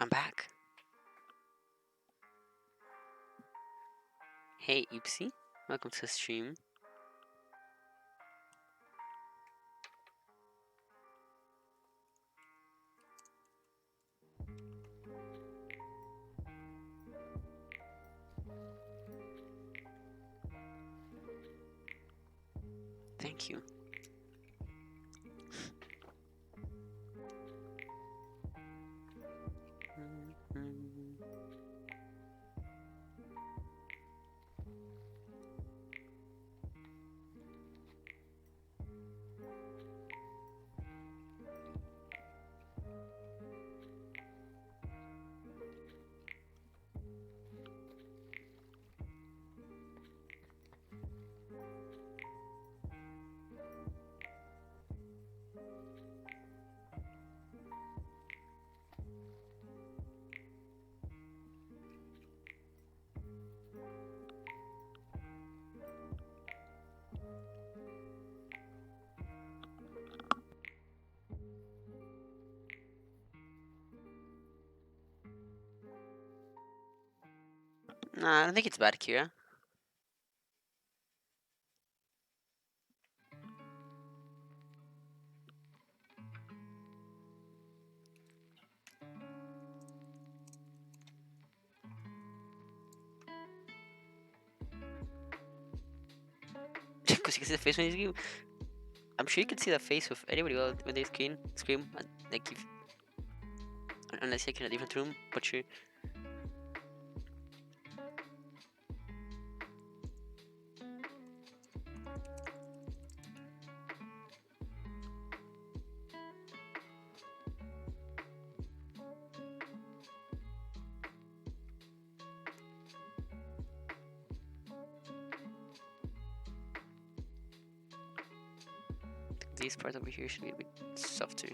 I'm back. Hey, Oopsie. Welcome to the stream. Thank you. Nah, I don't think it's bad, Kira. Because you can see the face when you. I'm sure you can see the face of anybody when they scream, and, like if, unless you're in a different room. But sure. This part over here should be a bit softer.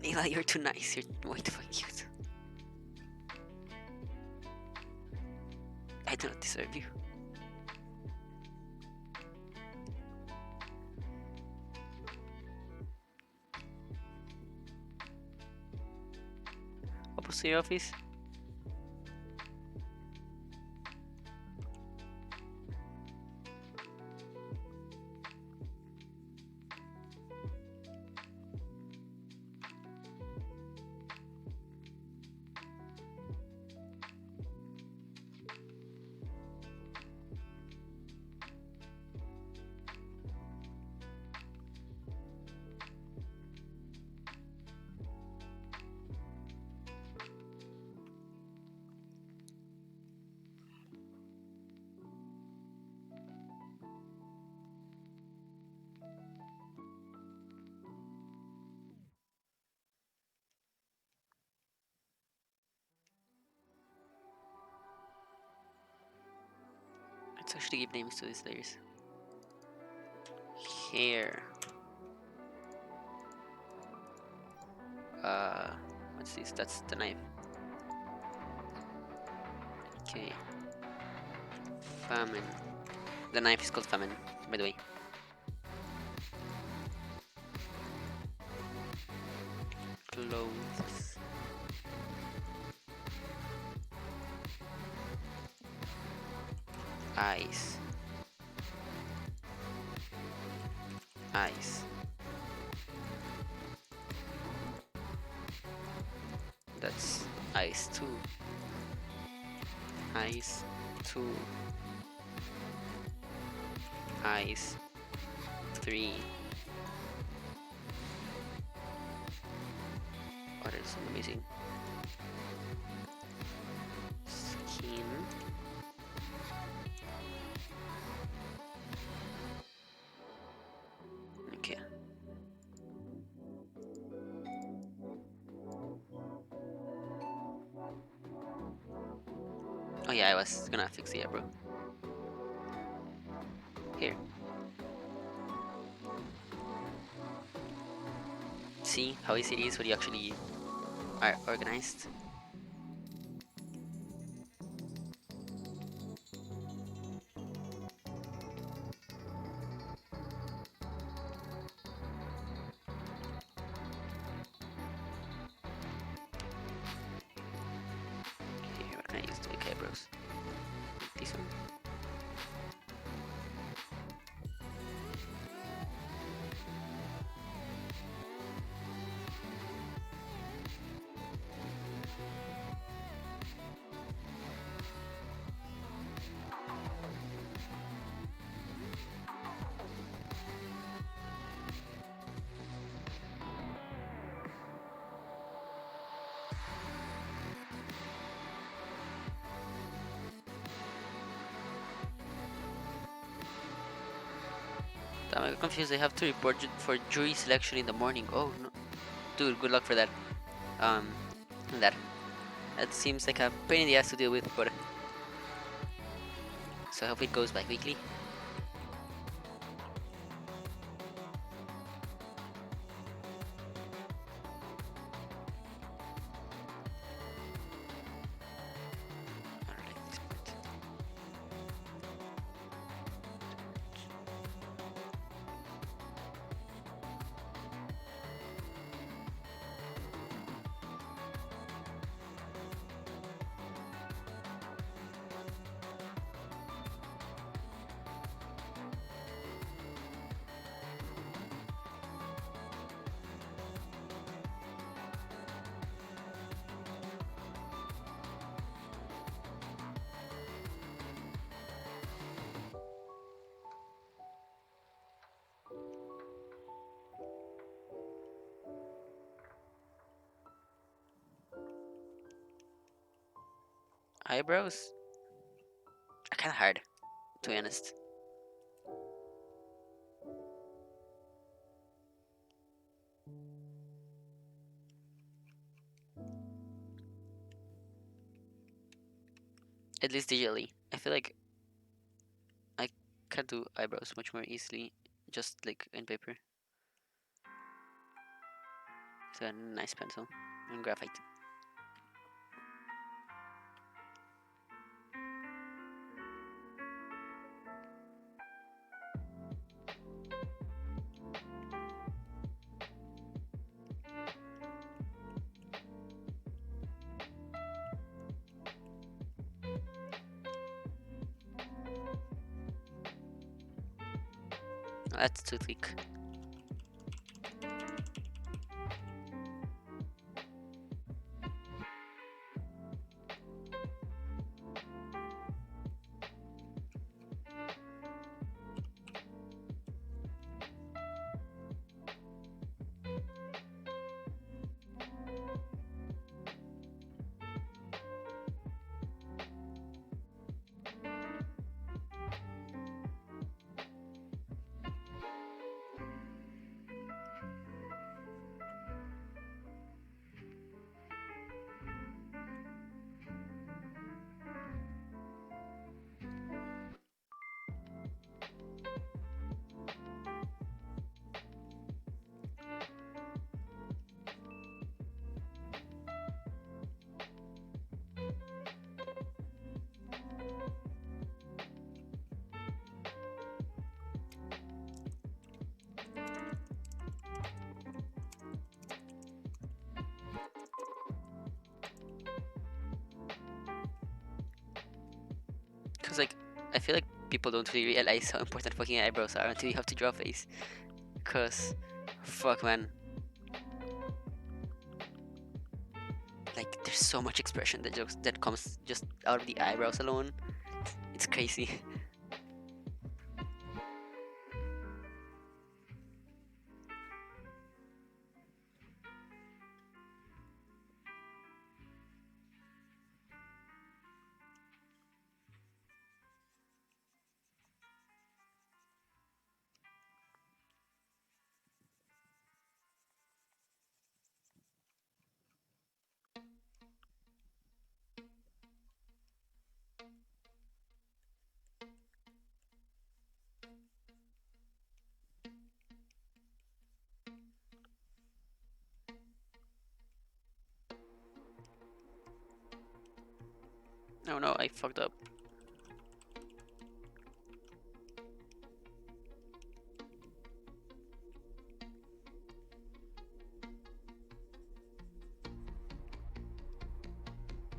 Nila, you're too nice. You're way too fucking cute. I do not deserve you. Opposite your office. Let's actually give names to these layers. Here. What's this? That's the knife. Okay. Famine. The knife is called Famine, by the way. Clothes. Eyes. Eyes. That's eyes 2. Eyes 2. Eyes 3. What is amazing? Skin. Okay. Oh yeah, I was gonna fix the eyebrow. Here. See how easy it is when you actually are organized. Okay, what can I use to make eyebrows? This one. I'm confused. I have to report for jury selection in the morning. Oh no, dude, good luck for that. Um, that seems like a pain in the ass to deal with, but so I hope it goes bi-weekly. I don't like this part. Eyebrows are kind of hard, to be honest. At least digitally. I feel like I can do eyebrows much more easily, just like in paper. It's a nice pencil and graphite. That's too thick. Cause like I feel like people don't really realize how important fucking eyebrows are until you have to draw a face. Cause, fuck, man. Like, there's so much expression that comes just out of the eyebrows alone. It's crazy. Oh no, I fucked up.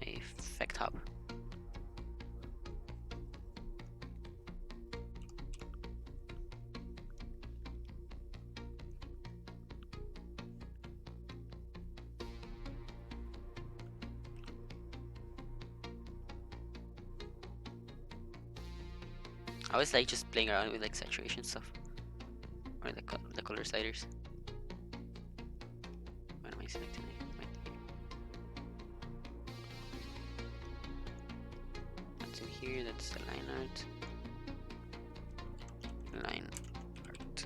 I fucked up. I always like just playing around with like saturation stuff or the color sliders. What am I selecting? What's in here? That's the line art. Line art.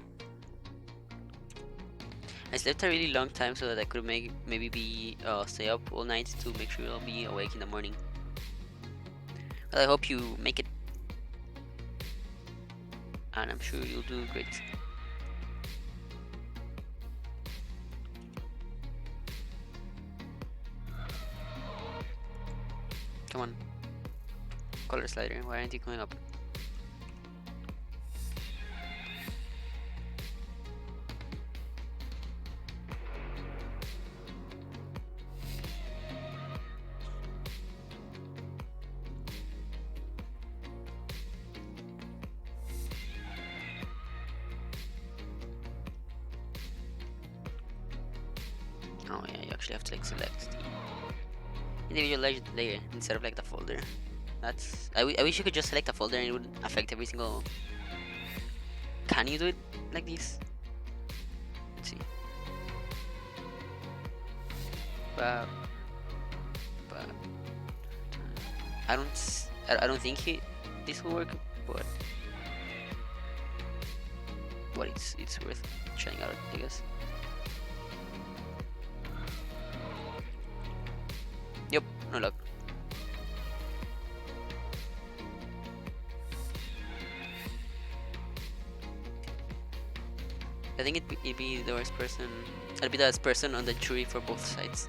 I slept a really long time so that I could maybe be stay up all night to make sure I'll be awake in the morning. Well, I hope you make it, and I'm sure you'll do great. Come on, color slider. Why aren't you coming up? Oh yeah, you actually have to like select the individual layer instead of like the folder. That's I wish you could just select a folder and it would affect every single. Can you do it like this? Let's see. But I don't think this will work, but it's worth trying out, I guess. Yep, no luck. I think it'd be the worst person. I'd be the worst person on the jury for both sides.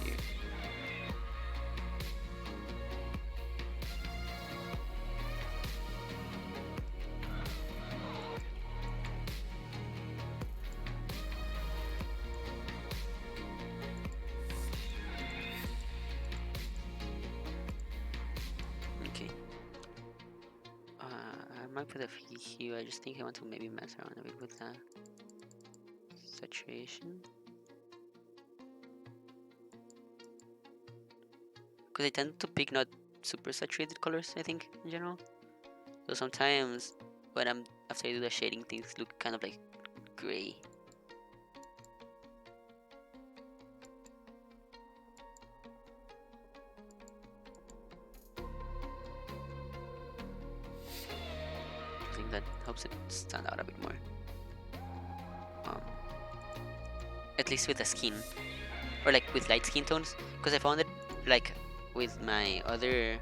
Here. Okay. I might put a hue. I just think I want to maybe mess around a bit with the saturation. Because I tend to pick not super saturated colors, I think, in general. So sometimes when after I do the shading, things look kind of like gray. I think that helps it stand out a bit more. At least with the skin, or like with light skin tones, because I found it like with my other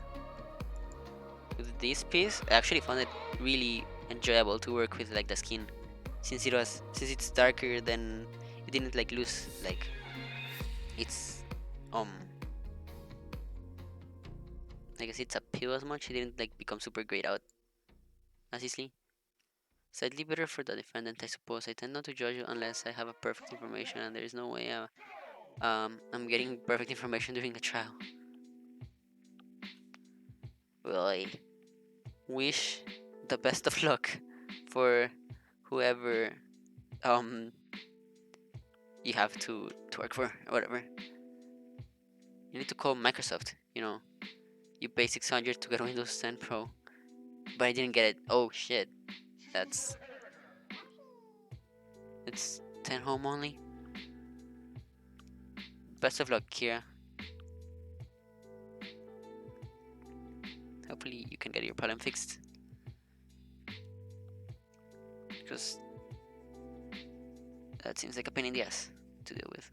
with this piece, I actually found it really enjoyable to work with like the skin, since it's darker, then it didn't like lose like its I guess its appeal as much. It didn't like become super grayed out as easily. Slightly better for the defendant, I suppose. I tend not to judge unless I have a perfect information, and there is no way I'm getting perfect information during the trial. Really? wish the best of luck for whoever you have to work for or whatever. You need to call Microsoft. You paid 600 to get Windows 10 Pro, but I didn't get it. Oh shit, it's 10 home only. Best of luck, Kira. Hopefully you can get your problem fixed, because that seems like a pain in the ass to deal with.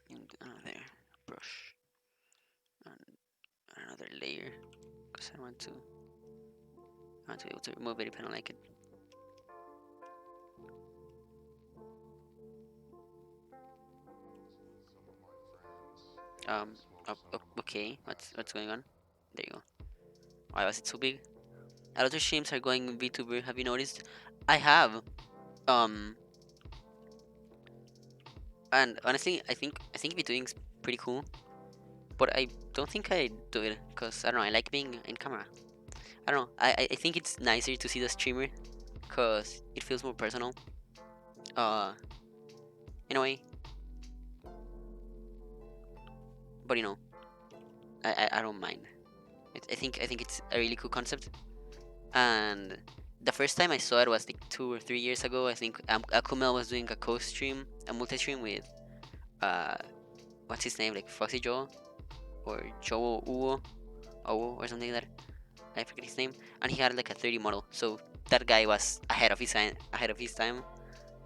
And another brush and another layer, because I want to be able to remove it if I don't like it. Okay, what's going on? There you go. Why was it so big? A lot of streams are going VTuber. Have you noticed? I have. Um, and honestly, I think VTubing's pretty cool, but I don't think I do it because I don't know. I like being in camera. I don't know. I think it's nicer to see the streamer because it feels more personal. Uh, in a way. But I don't mind. I think it's a really cool concept. And the first time I saw it was like 2 or 3 years ago. I think Akumel was doing a co-stream, a multi-stream with uh, what's his name, like Foxy Joe or Joe Uwo, or something like that. I forget his name. And he had like a 30 model, so that guy was ahead of his time.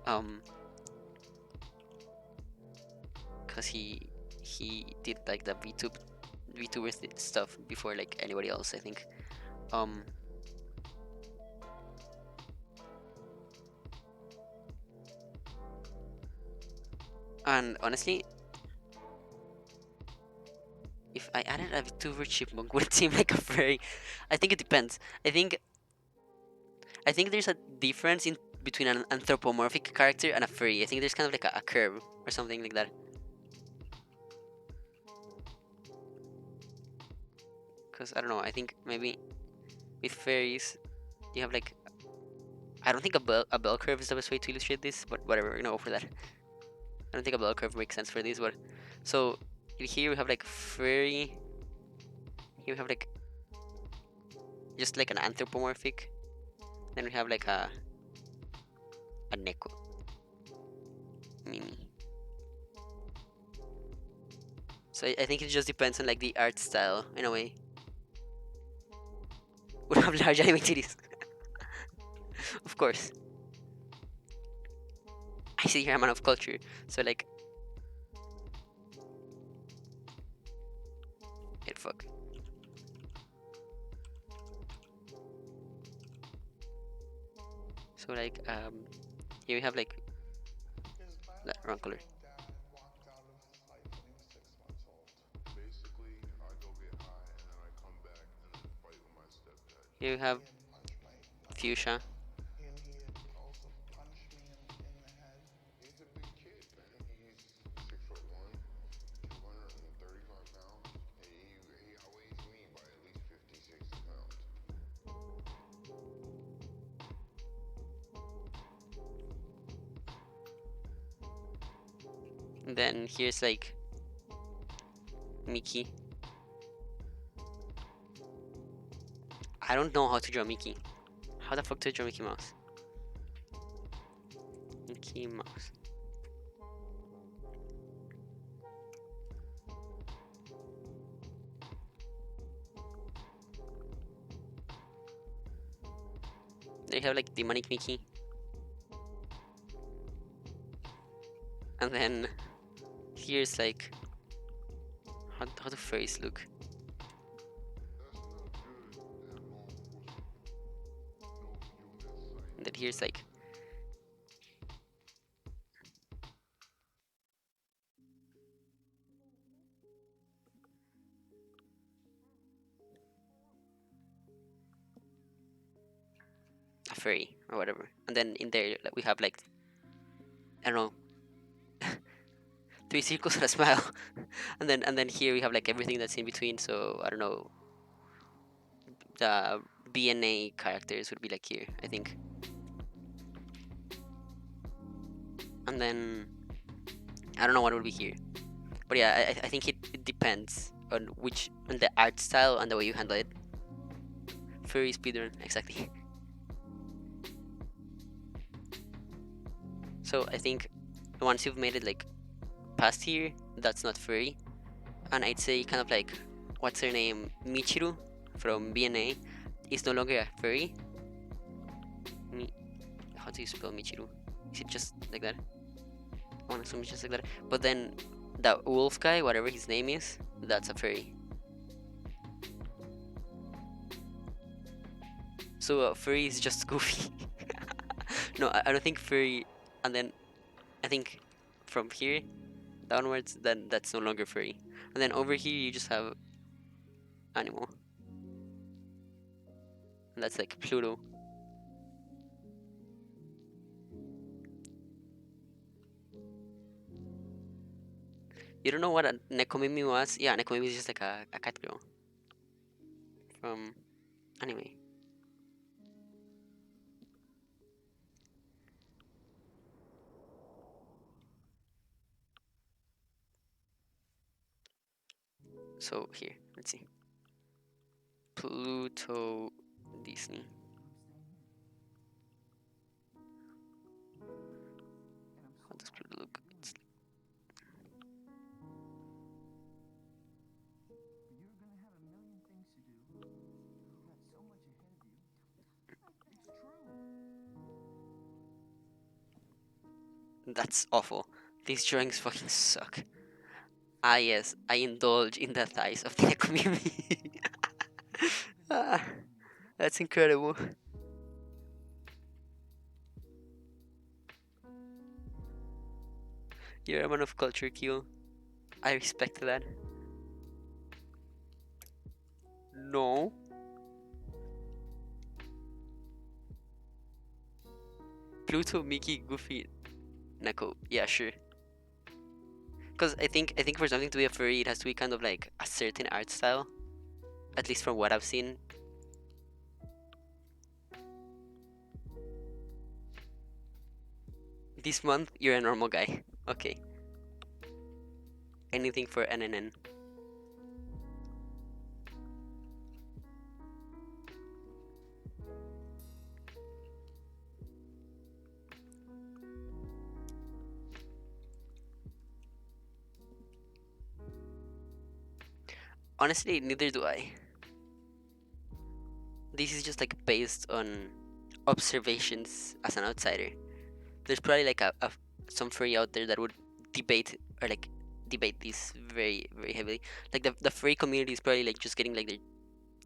Um, cause he did like the VTuber stuff before like anybody else, I think. Um, and honestly, if I added a VTuber chipmunk, would it seem like a furry? I think it depends. I think there's a difference in between an anthropomorphic character and a furry. I think there's kind of like a curve or something like that. Cause I don't know. I think maybe with furries, you have like, I don't think a bell curve is the best way to illustrate this, but whatever. We're gonna go for that. I don't think a bell curve makes sense for this, but so here we have like furry. Here we have like just like an anthropomorphic. Then we have like a neko mimi. So I think it just depends on like the art style in a way. Would have large anime titties. Of course. I see you're a man of culture. So like, fuck. So like here we have like that wrong color. Here we have fuchsia. And then here's like Mickey. I don't know how to draw Mickey. How the fuck do I draw Mickey Mouse? Mickey Mouse. They have like demonic Mickey. And then here's like how the fairies look. And then here's like a fairy or whatever. And then in there like, we have like I don't know 3 circles and a smile. and then here we have like everything that's in between, so I don't know. The BNA characters would be like here, I think. And then I don't know what would be here. But yeah, I think it depends on the art style and the way you handle it. Furry speedrun, exactly. So I think once you've made it like past here, that's not furry. And I'd say kind of like, what's her name? Michiru from BNA is no longer a furry. How do you spell Michiru? Is it just like that? I want to assume it's just like that. But then that wolf guy, whatever his name is, that's a furry. So furry is just goofy. No, I don't think furry. And then I think from here downwards, then that's no longer furry. And then over here you just have animal. And that's like Pluto. You don't know what a Nekomimi was? Yeah, Nekomimi is just like a cat girl from anime. So here, let's see. Pluto Disney. How does Pluto look? It's That's awful. These drawings fucking suck. Ah yes, I indulge in the thighs of the community. Ah, that's incredible. You're a man of culture, Kyo. I respect that. No. Pluto, Mickey, Goofy, Neko. Yeah, sure. Because I think for something to be a furry, it has to be kind of like a certain art style. At least from what I've seen. This month, you're a normal guy. Okay. Anything for NNN. Honestly, neither do I. This is just like based on observations as an outsider. There's probably like some furry out there that would debate or like debate this very very heavily. Like the furry community is probably like just getting like their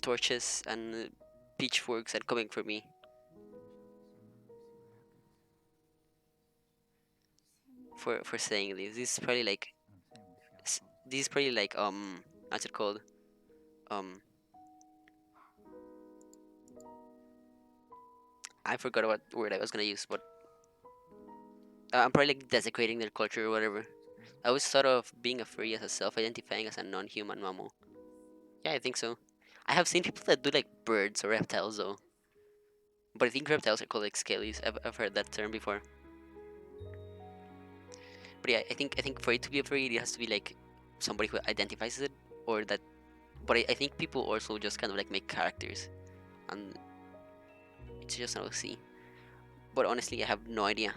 torches and pitchforks and coming for me for saying this. This is probably like this is probably like what's it called? Um, I forgot what word I was gonna use, but I'm probably like desecrating their culture or whatever. I always thought of being a furry as a self-identifying as a non-human mammal. Yeah, I think so. I have seen people that do like birds or reptiles though, but I think reptiles are called like scalies. I've heard that term before. But yeah, I think for it to be a furry, it has to be like somebody who identifies it or that. But I think people also just kind of like make characters and it's just an OC. But honestly, I have no idea.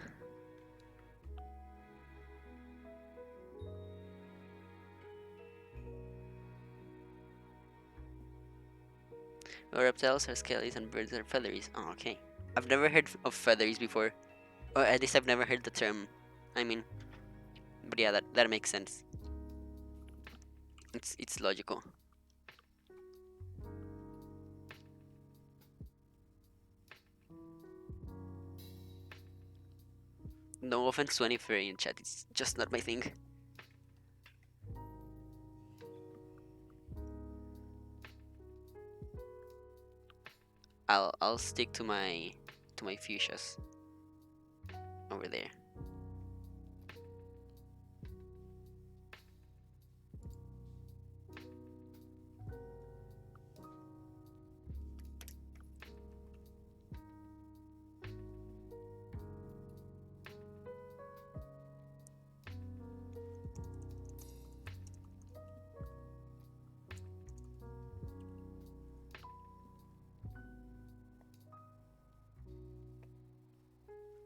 Reptiles are scaly and birds are featheries. Oh, okay. I've never heard of featheries before, or at least I've never heard the term. I mean, but yeah, that makes sense. It's logical. No offense to any furry in chat, it's just not my thing. I'll stick to my fuchsias over there.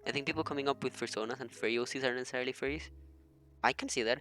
I think people coming up with personas and furry OCs aren't necessarily furries. I can see that.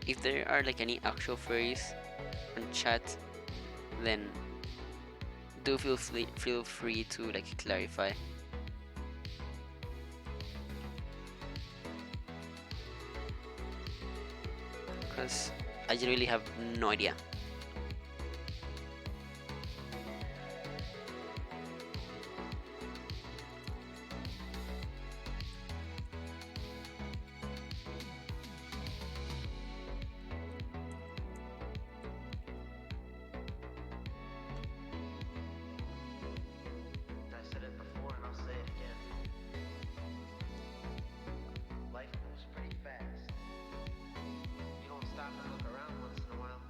If there are like any actual furries on chat, then do feel free to like clarify. Because I really have no idea. I said it before and I'll say it again. Life moves pretty fast. You don't stop and look around once in a while.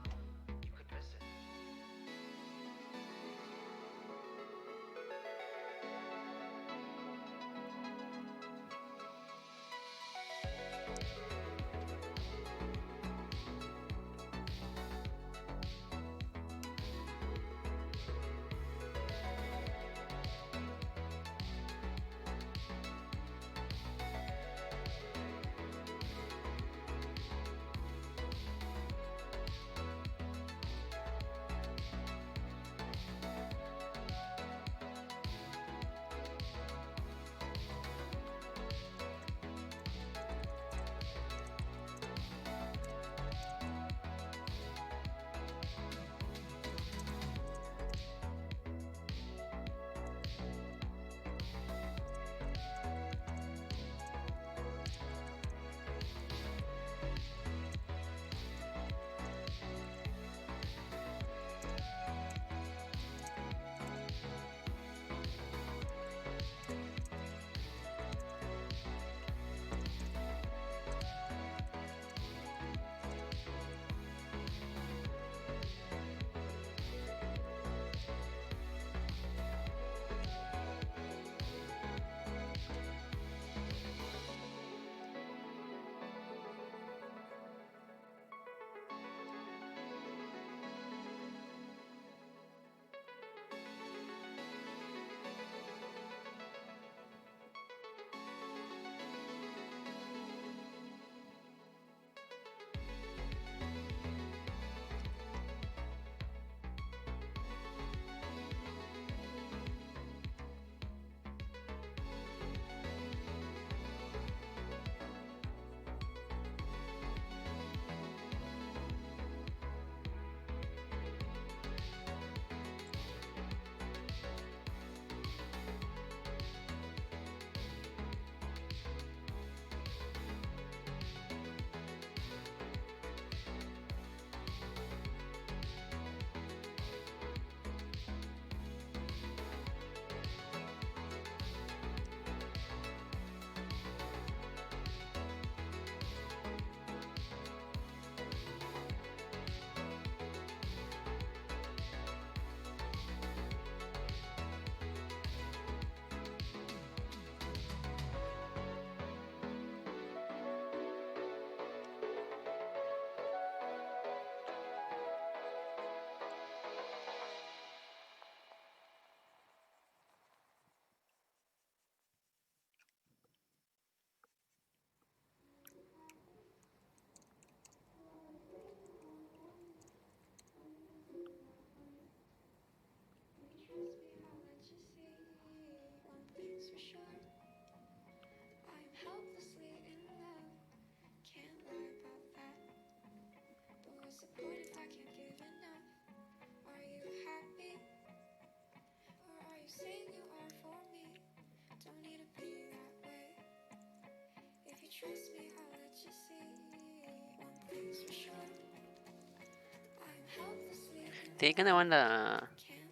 Think I wanna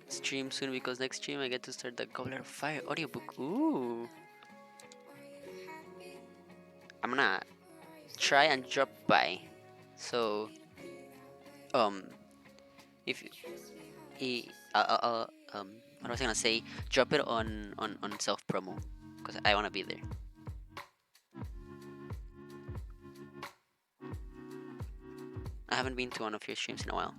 stream soon because next stream I get to start the Goblet of Fire audiobook. Ooh. I'm gonna try and drop by. So if what was I gonna say? Drop it on self promo because I wanna be there. I haven't been to one of your streams in a while.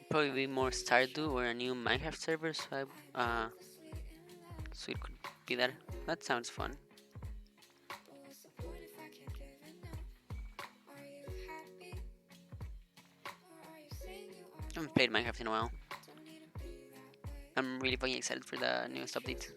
Probably be more Stardew or a new Minecraft server, so it could be that. That sounds fun. I haven't played Minecraft in a while. I'm really fucking excited for the newest update.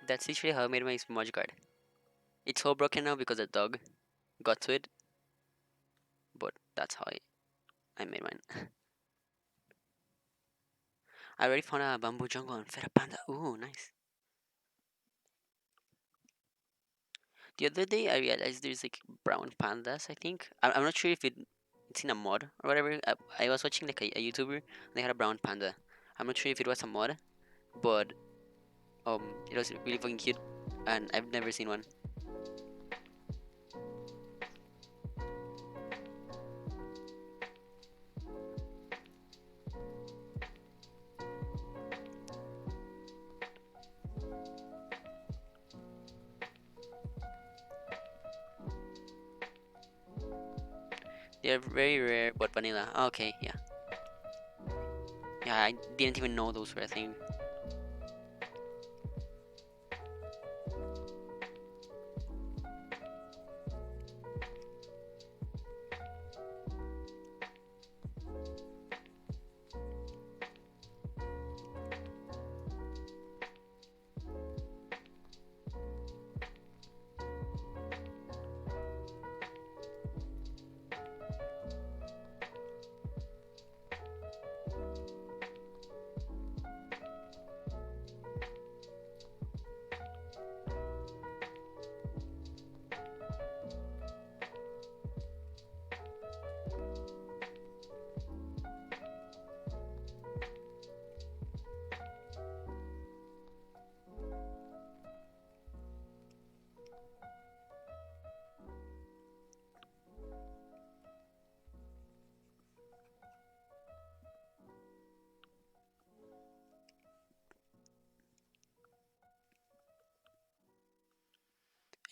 That's literally how I made my smudge guard. It's all broken now because a dog got to it, but that's how I made mine. I already found a bamboo jungle and fed a panda. Ooh, nice. The other day I realized there's like brown pandas. I think I'm not sure if it's in a mod or whatever. I was watching like a YouTuber and they had a brown panda. I'm not sure if it was a mod, but it was really fucking cute, and I've never seen one. They're very rare, but vanilla. Okay, yeah. Yeah, I didn't even know those were a thing.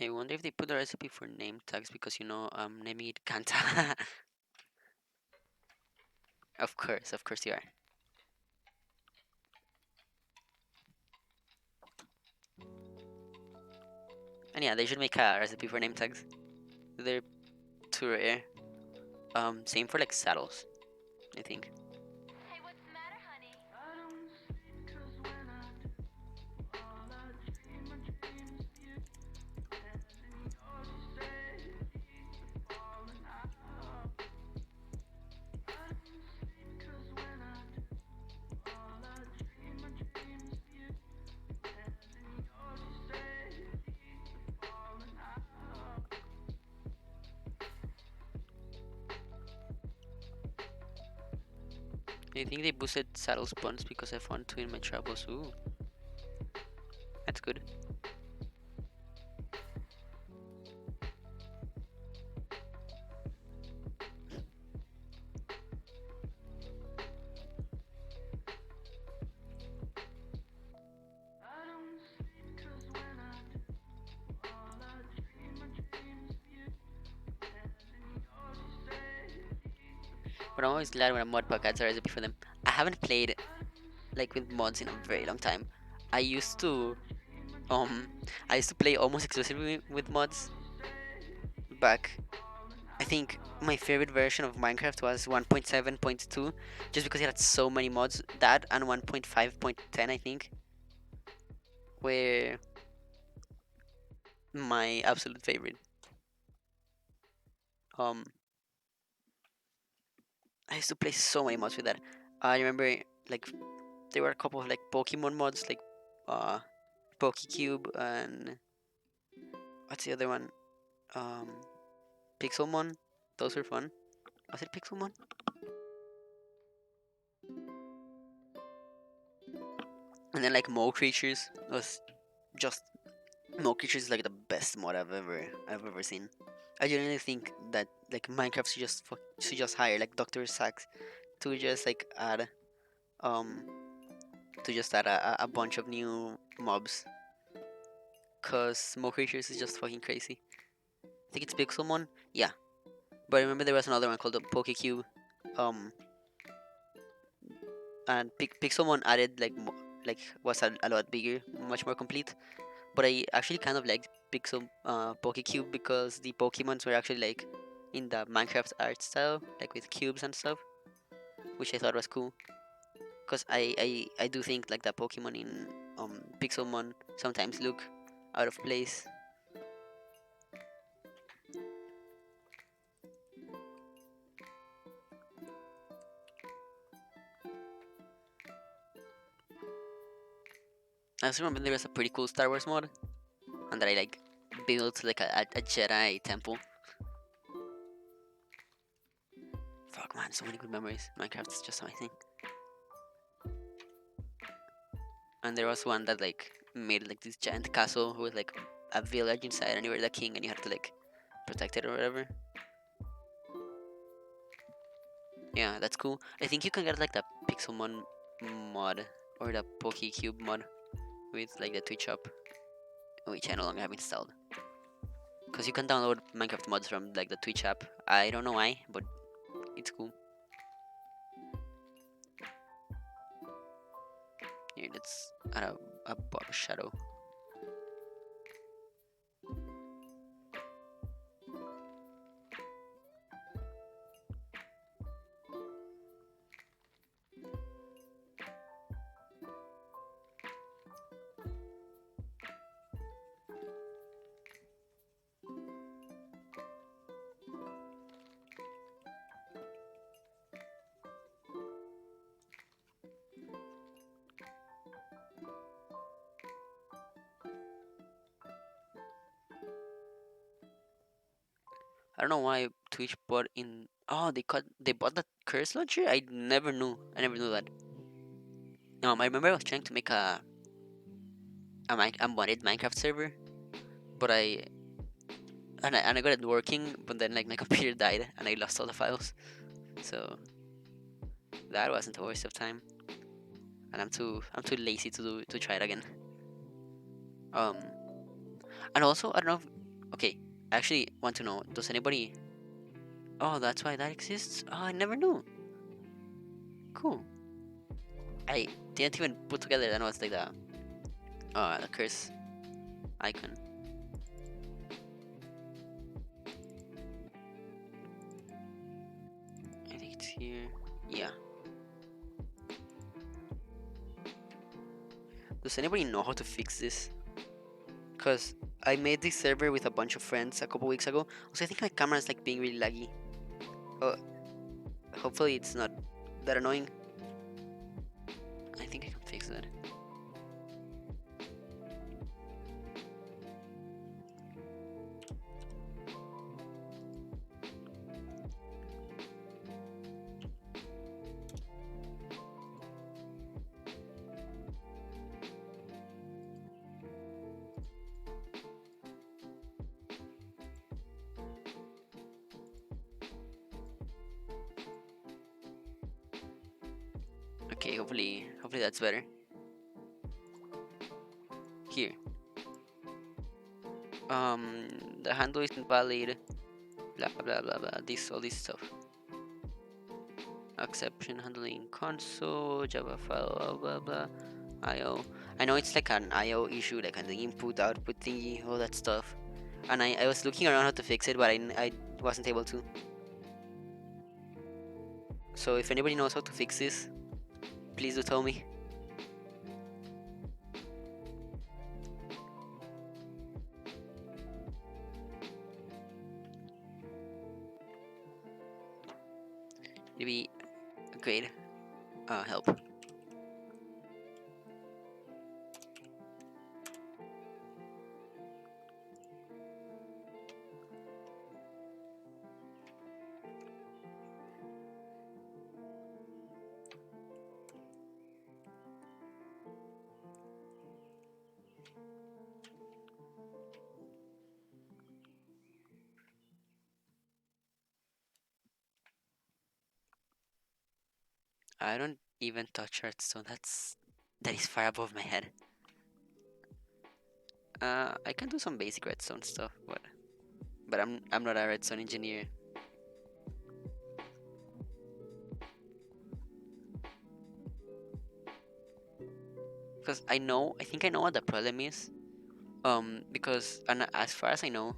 I wonder if they put a recipe for name tags because naming it Kanta. Of course you are. And yeah, they should make a recipe for name tags. They're too rare. Same for like saddles, I think. Hey, what's the matter, honey? I think they boosted saddle spawns because I found two in my travels. Ooh, that's good. But I'm always glad when a mod pack adds a recipe for them. I haven't played like with mods in a very long time. I used to um I used to play almost exclusively with mods back. I think my favorite version of Minecraft was 1.7.2 just because it had so many mods. That and 1.5.10 I think were my absolute favorite. Um I used to play so many mods with that. I remember like there were a couple of like Pokemon mods like uh Pokecube and what's the other one? Um Pixelmon. Those were fun. Was it Pixelmon? And then like Mo Creatures was just Mo Creatures is like the best mod I've ever seen. I genuinely think that like Minecraft should just hire like Doctor Sachs to just like add um a bunch of new mobs cause Mo Creatures is just fucking crazy. I think it's Pixelmon. Yeah, but I remember there was another one called the Pokecube. Um, and Pixelmon added like was a lot bigger, much more complete. But I actually kind of liked Pokecube because the Pokemons were actually like in the Minecraft art style, like with cubes and stuff, which I thought was cool. Cause I do think like the Pokemon in Pixelmon sometimes look out of place. I also remember there was a pretty cool Star Wars mod, and that I like built like a Jedi temple. Fuck man, so many good memories. Minecraft is just amazing. And there was one that like made like this giant castle with like a village inside, and you were the king, and you had to like protect it or whatever. Yeah, that's cool. I think you can get like the Pixelmon mod or the Pokecube mod with like the Twitch app, which I no longer have installed. Cause you can download Minecraft mods from like the Twitch app. I don't know why, but it's cool. Here, let's add a Bob Shadow. I don't know why Twitch bought in. Oh, they bought that curse launcher. I never knew. I never knew that. I remember I was trying to make a modded Minecraft server, but I got it working, but then like my computer died and I lost all the files. So that wasn't a waste of time, and I'm too lazy to try it again. Um, and also I don't know Okay, I actually want to know, does anybody... Oh, that's why that exists? Oh, I never knew. Cool. I didn't even put together that was like the curse icon. I think it's here. Yeah. Does anybody know how to fix this? Because I made this server with a bunch of friends a couple weeks ago. Also, I think my camera is like being really laggy. Oh, hopefully it's not that annoying. I think I can fix that. Okay, hopefully that's better. Here. The handle isn't valid. Blah blah blah blah. All this stuff. Exception handling console, Java file, blah blah blah. IO. I know it's like an IO issue, like on the input output thingy, all that stuff. And I was looking around how to fix it, but I wasn't able to. So if anybody knows how to fix this, please do tell me. It'd be a great help. I don't even touch Hearthstone. That is far above my head. I can do some basic redstone stuff, but I'm not a redstone engineer. Because I think I know what the problem is. Because and as far as I know,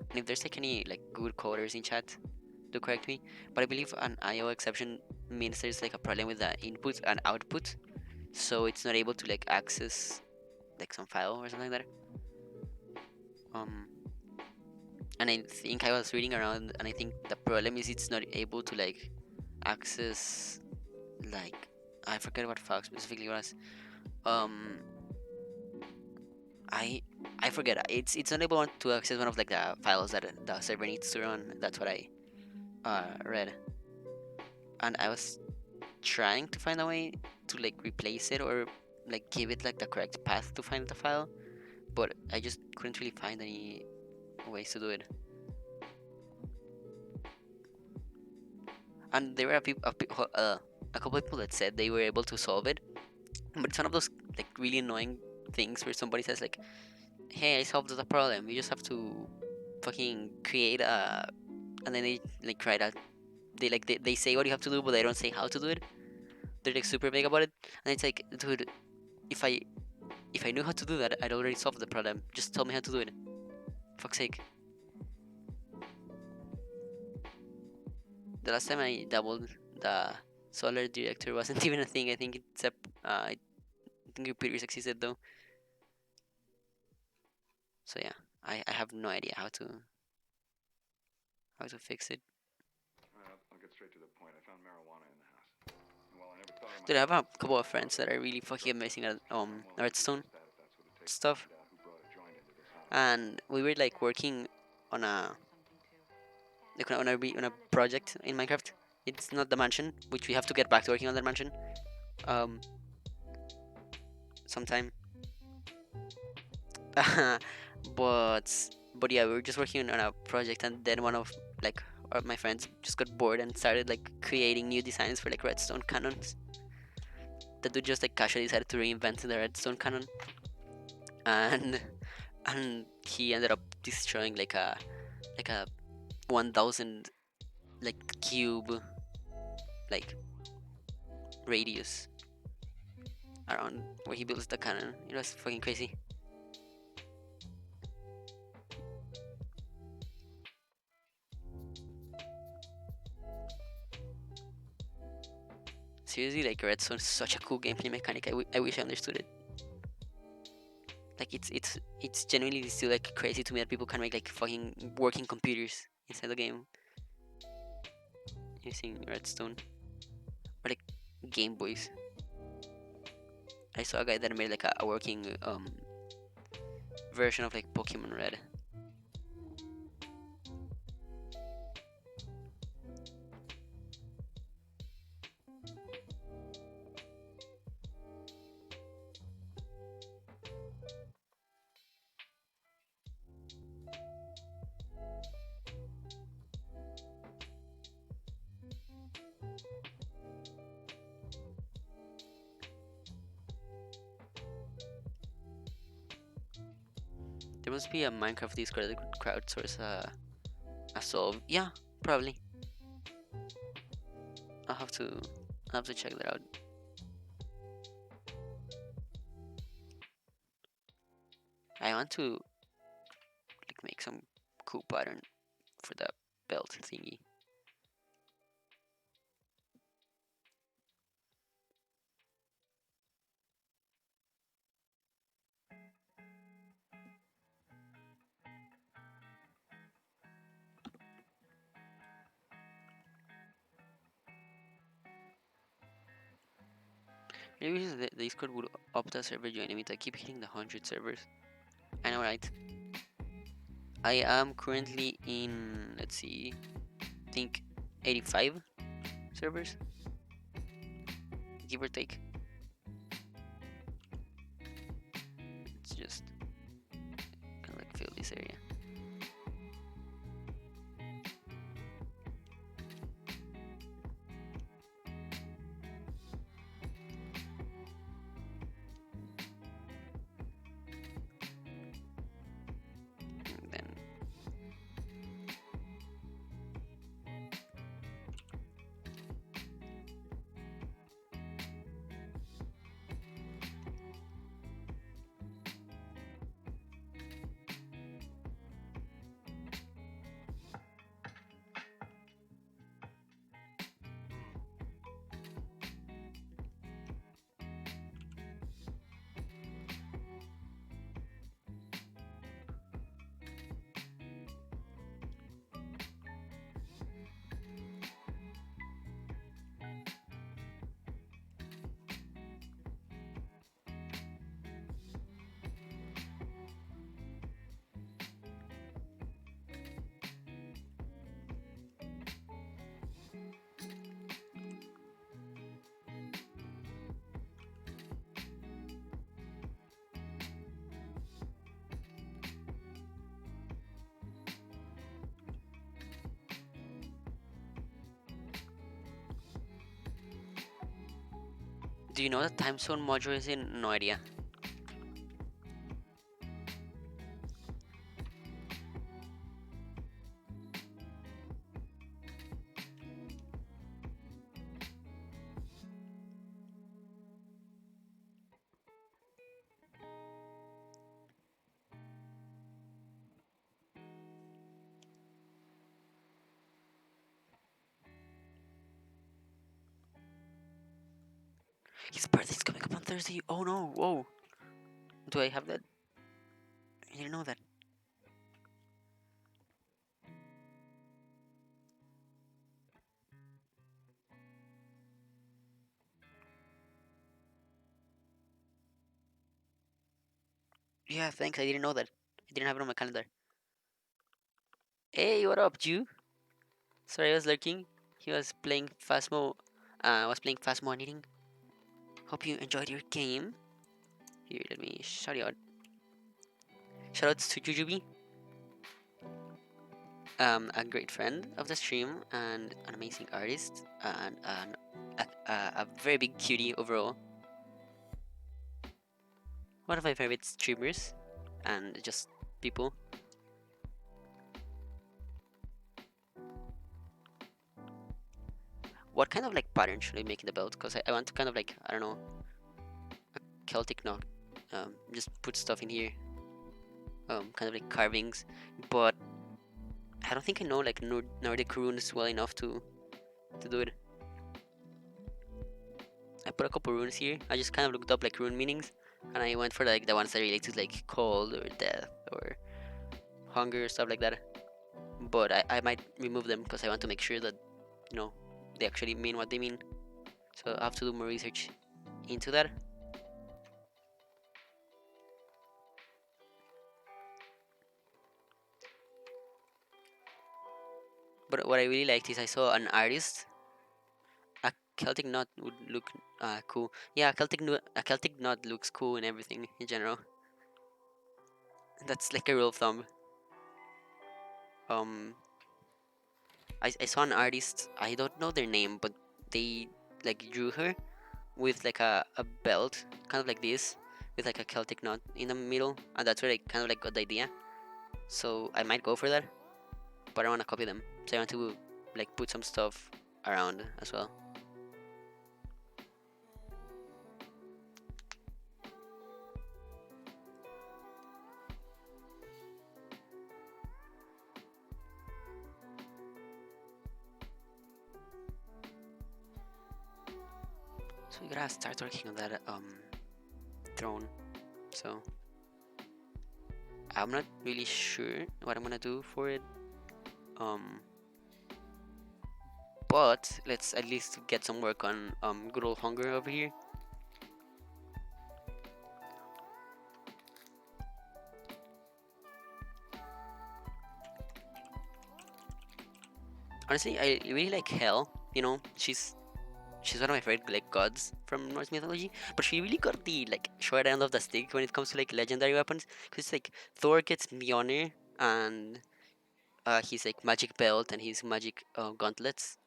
and if there's like any like good coders in chat, do correct me. But I believe an IO exception means there's like a problem with the input and output, so it's not able to like access like some file or something like that. Um, and I think I was reading around, and I think the problem is it's not able to like access like I forget what file specifically was. Um, I I forget. It's not able to access one of like the files that the server needs to run. That's what I read, and I was trying to find a way to like replace it or like give it like the correct path to find the file, but I just couldn't really find any ways to do it. And there were a couple of people that said they were able to solve it, but it's one of those like really annoying things where somebody says like, "Hey, I solved the problem. You just have to fucking create a," and then they like write out. They say what you have to do, but they don't say how to do it. They're like super vague about it, and it's like, dude, if I if I knew how to do that, I'd already solved the problem. Just tell me how to do it. Fuck's sake. The last time I doubled, the solar director wasn't even a thing. I think it's I think computers existed though. So yeah, I have no idea how to fix it. I'll get straight to the point. I found marijuana in the house. And while I never thought of Dude, I have a myself couple of friends that are really fucking amazing at Redstone stuff, and we were like working on a on a project in Minecraft. It's not the mansion, which we have to get back to working on that mansion. Um, sometime. but but yeah, we were just working on a project, and then one of like my friends just got bored and started like creating new designs for like redstone cannons. The dude just like casually decided to reinvent the redstone cannon, and and he ended up destroying like a 1,000 like cube like radius around where he builds the cannon. It was fucking crazy. Seriously, like redstone is such a cool gameplay mechanic. I wish I understood it. Like it's genuinely still like crazy to me that people can make like fucking working computers inside the game using redstone or like Game Boys. I saw a guy that made like a working version of like Pokemon Red. There must be a Minecraft Discord that could crowdsource a solve. Yeah, probably. I'll have to I'll have to check that out. I want to like make some cool pattern for the belt thingy. Maybe the Discord would opt a server joining me. I keep hitting the 100 servers. I know, right? I am currently in, let's see, I think 85 servers, give or take. It's just kind of like fill this area. And then do you know what time zone module is in? No idea. His birthday's coming up on Thursday. Oh no, whoa. Do I have that? I didn't know that. Yeah, thanks. I didn't know that. I didn't have it on my calendar. Hey, what up, Jew? Sorry, I was lurking. He was playing Phasmo. I was playing Phasmo and eating. Hope you enjoyed your game. Here, let me shout you out. Shoutouts to Jujubee, a great friend of the stream and an amazing artist and a very big cutie overall. One of my favorite streamers and just people. what kind of like pattern should I make in the belt? Because I want to kind of like, I don't know, a Celtic knot. Just put stuff in here, kind of like carvings, but I don't think I know like Nordic runes well enough to do it. I put a couple runes here. I just kind of looked up like rune meanings, and I went for like the ones that relate to like cold or death or hunger, stuff like that. But I might remove them because I want to make sure that, you know, they actually mean what they mean. So I have to do more research into that. But what I really liked is I saw an artist. A Celtic knot would look cool. Yeah, a Celtic knot looks cool and everything in general. That's like a rule of thumb. Um, I saw an artist. I don't know their name, but they like drew her with like a belt, kind of like this, with like a Celtic knot in the middle, and that's where I kind of like got the idea. So I might go for that, but I want to copy them. So I want to like put some stuff around as well. So we gotta start working on that throne. So I'm not really sure what I'm gonna do for it. Um, but let's at least get some work on good old hunger over here. Honestly, I really like Hel. You know, she's one of my favorite like gods from Norse mythology, but she really got the like short end of the stick when it comes to like legendary weapons. Cause it's like Thor gets Mjolnir and his like magic belt and his magic gauntlets,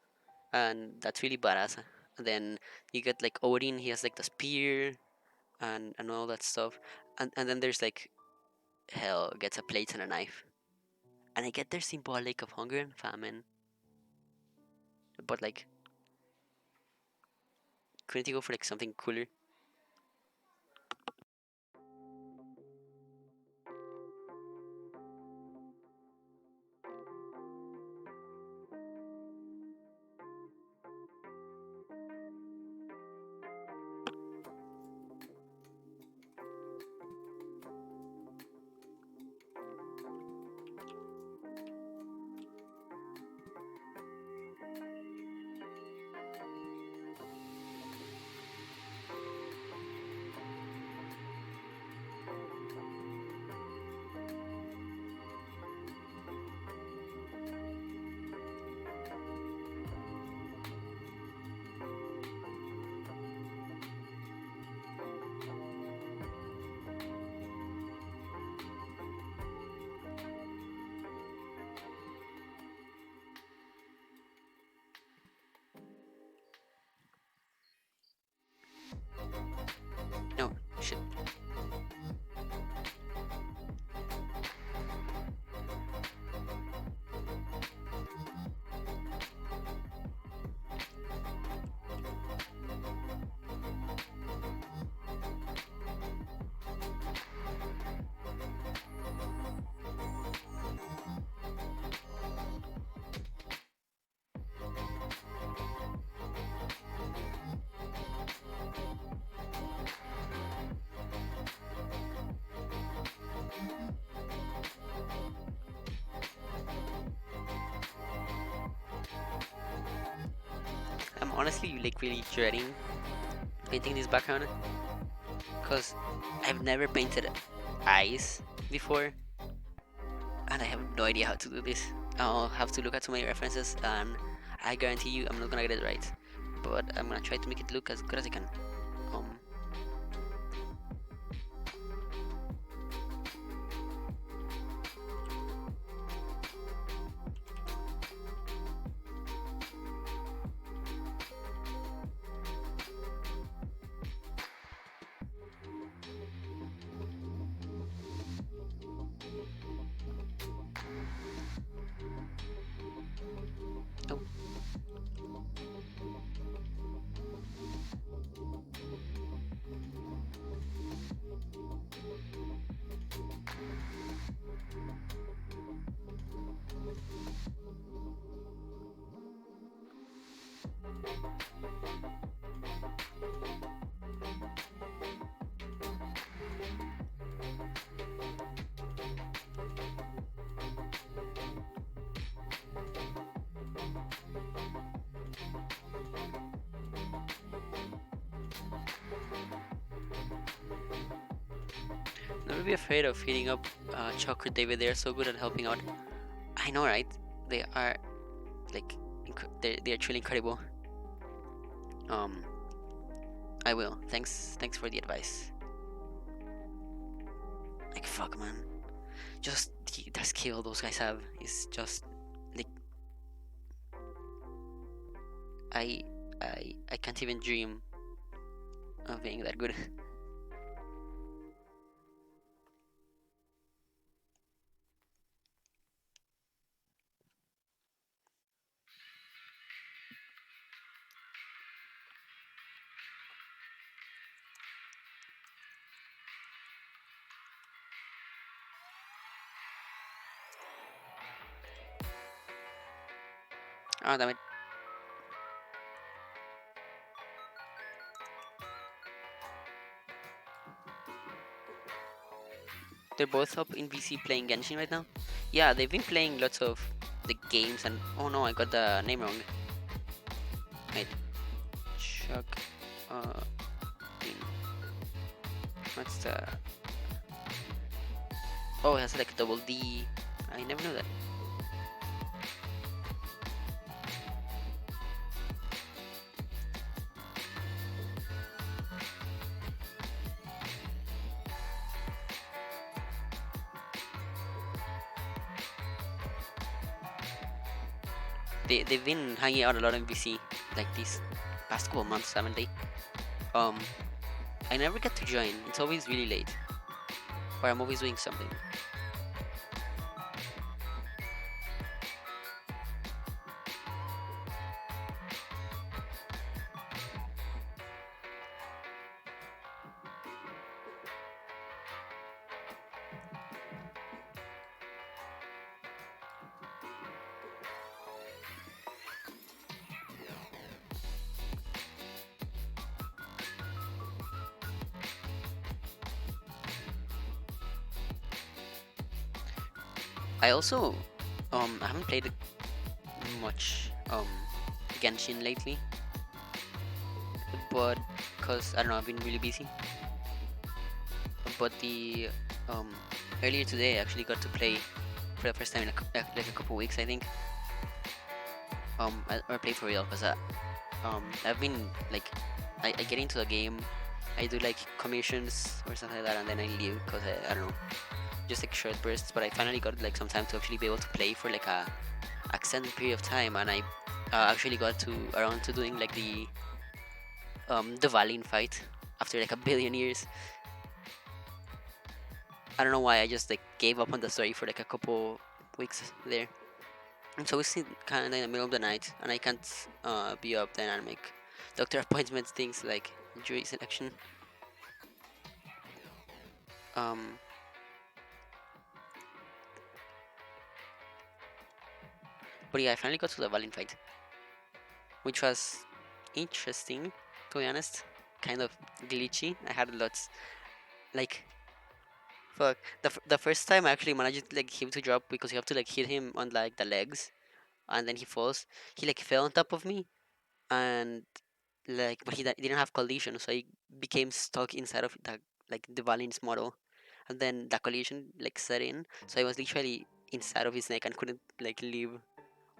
and that's really badass. And then you get like Odin, he has like the spear and all that stuff, and then there's like Hell gets a plate and a knife, and I get they're symbolic of hunger and famine, but like couldn't you go for like something cooler? No, shit. I'm honestly like really dreading painting this background because I've never painted eyes before, and I have no idea how to do this. I'll have to look at some of my references, and I guarantee you I'm not gonna get it right. But I'm gonna try to make it look as good as I can. Um, oh, be afraid of hitting up Chuck or David. They are so good at helping out. I know, right? They are like they are truly incredible. Um, I will. Thanks for the advice. Like fuck, man. Just the skill those guys have is just like I I can't even dream of being that good. Oh damn it. They're both up in VC playing Genshin right now. Yeah, they've been playing lots of the games and oh no, I got the name wrong. Wait, Chuck. Uh, in, what's the? Oh, it has like a double D. I never knew that. They've been hanging out a lot in VC like these past couple months, haven't they? Um, I never get to join. It's always really late, or I'm always doing something. I also I haven't played much Genshin lately, but cause I don't know, I've been really busy. But the um earlier today I actually got to play for the first time in like a couple weeks, I think. Or play for real, cause I've been like I get into the game, I do like commissions or something like that, and then I leave cause I don't know, just like short bursts. But I finally got like some time to actually be able to play for like a extended period of time, and I actually got to around to doing like the Valin fight after like a billion years. I don't know why I just like gave up on the story for like a couple weeks there. And so it's kind of in the middle of the night, and I can't be up then and make doctor appointments, things like jury selection. Um, but yeah, I finally got to the Valin fight, which was interesting, to be honest. Kind of glitchy. I had lots like fuck. The first time I actually managed like him to drop because you have to like hit him on like the legs, and then he falls. He like fell on top of me, and like but didn't have collision, so he became stuck inside of the like the Valin's model, and then the collision like set in, so I was literally inside of his neck and couldn't like leave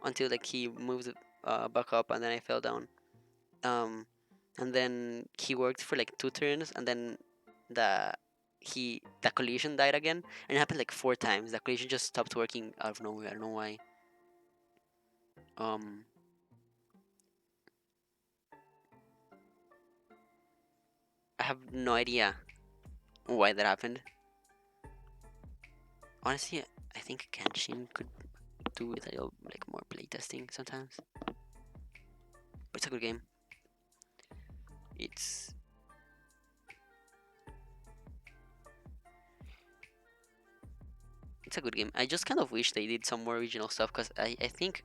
until like he moved back up, and then I fell down. Um, and then he worked for like 2 turns, and then the the collision died again, and it happened like 4 times. The collision just stopped working out of nowhere. I don't know why. Um, I have no idea why that happened. Honestly, I think Genshin could do with a little like more playtesting sometimes. But it's a good game. It's it's a good game. I just kind of wish they did some more original stuff because I think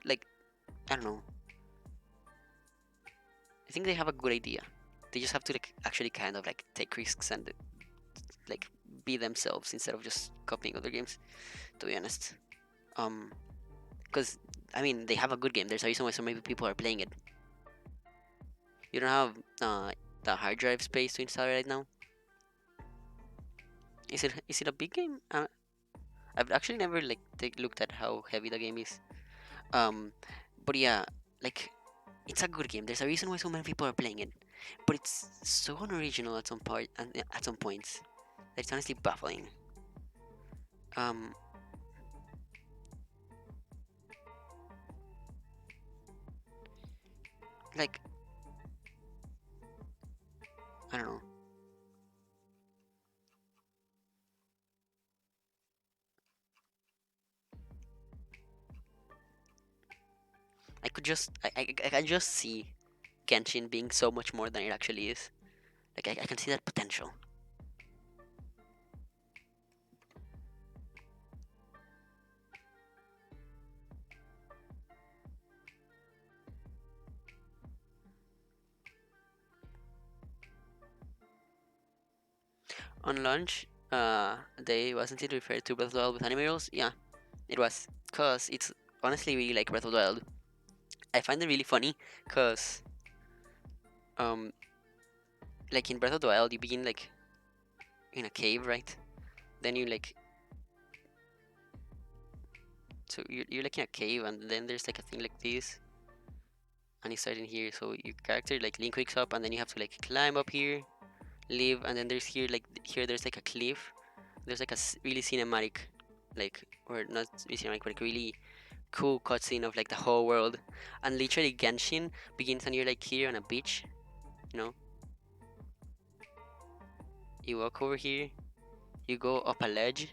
like I don't know. I think they have a good idea. They just have to like actually kind of like take risks and like be themselves instead of just copying other games. To be honest, because I mean they have a good game. There's a reason why so many people are playing it. You don't have the hard drive space to install it right now. Is it a big game? I've actually never like looked at how heavy the game is. Um, but yeah, like it's a good game. There's a reason why so many people are playing it, but it's so unoriginal at some part and at some points that it's honestly baffling. Um, like I don't know. I can just see Genshin being so much more than it actually is. Like I can see that potential. On launch, they wasn't it referred to Breath of the Wild with anime rules? Yeah, it was. Cause it's honestly really like Breath of the Wild. I find it really funny, cause um, like in Breath of the Wild, you begin like in a cave, right? Then you like so you're like in a cave, and then there's like a thing like this, and you start in here. So your character like Link wakes up, and then you have to like climb up here, live, and then there's here like here there's like a cliff. There's like a really cinematic, like or not really cinematic, but like really cool cutscene of like the whole world, and literally Genshin begins and you're like here on a beach, you know. You walk over here, you go up a ledge,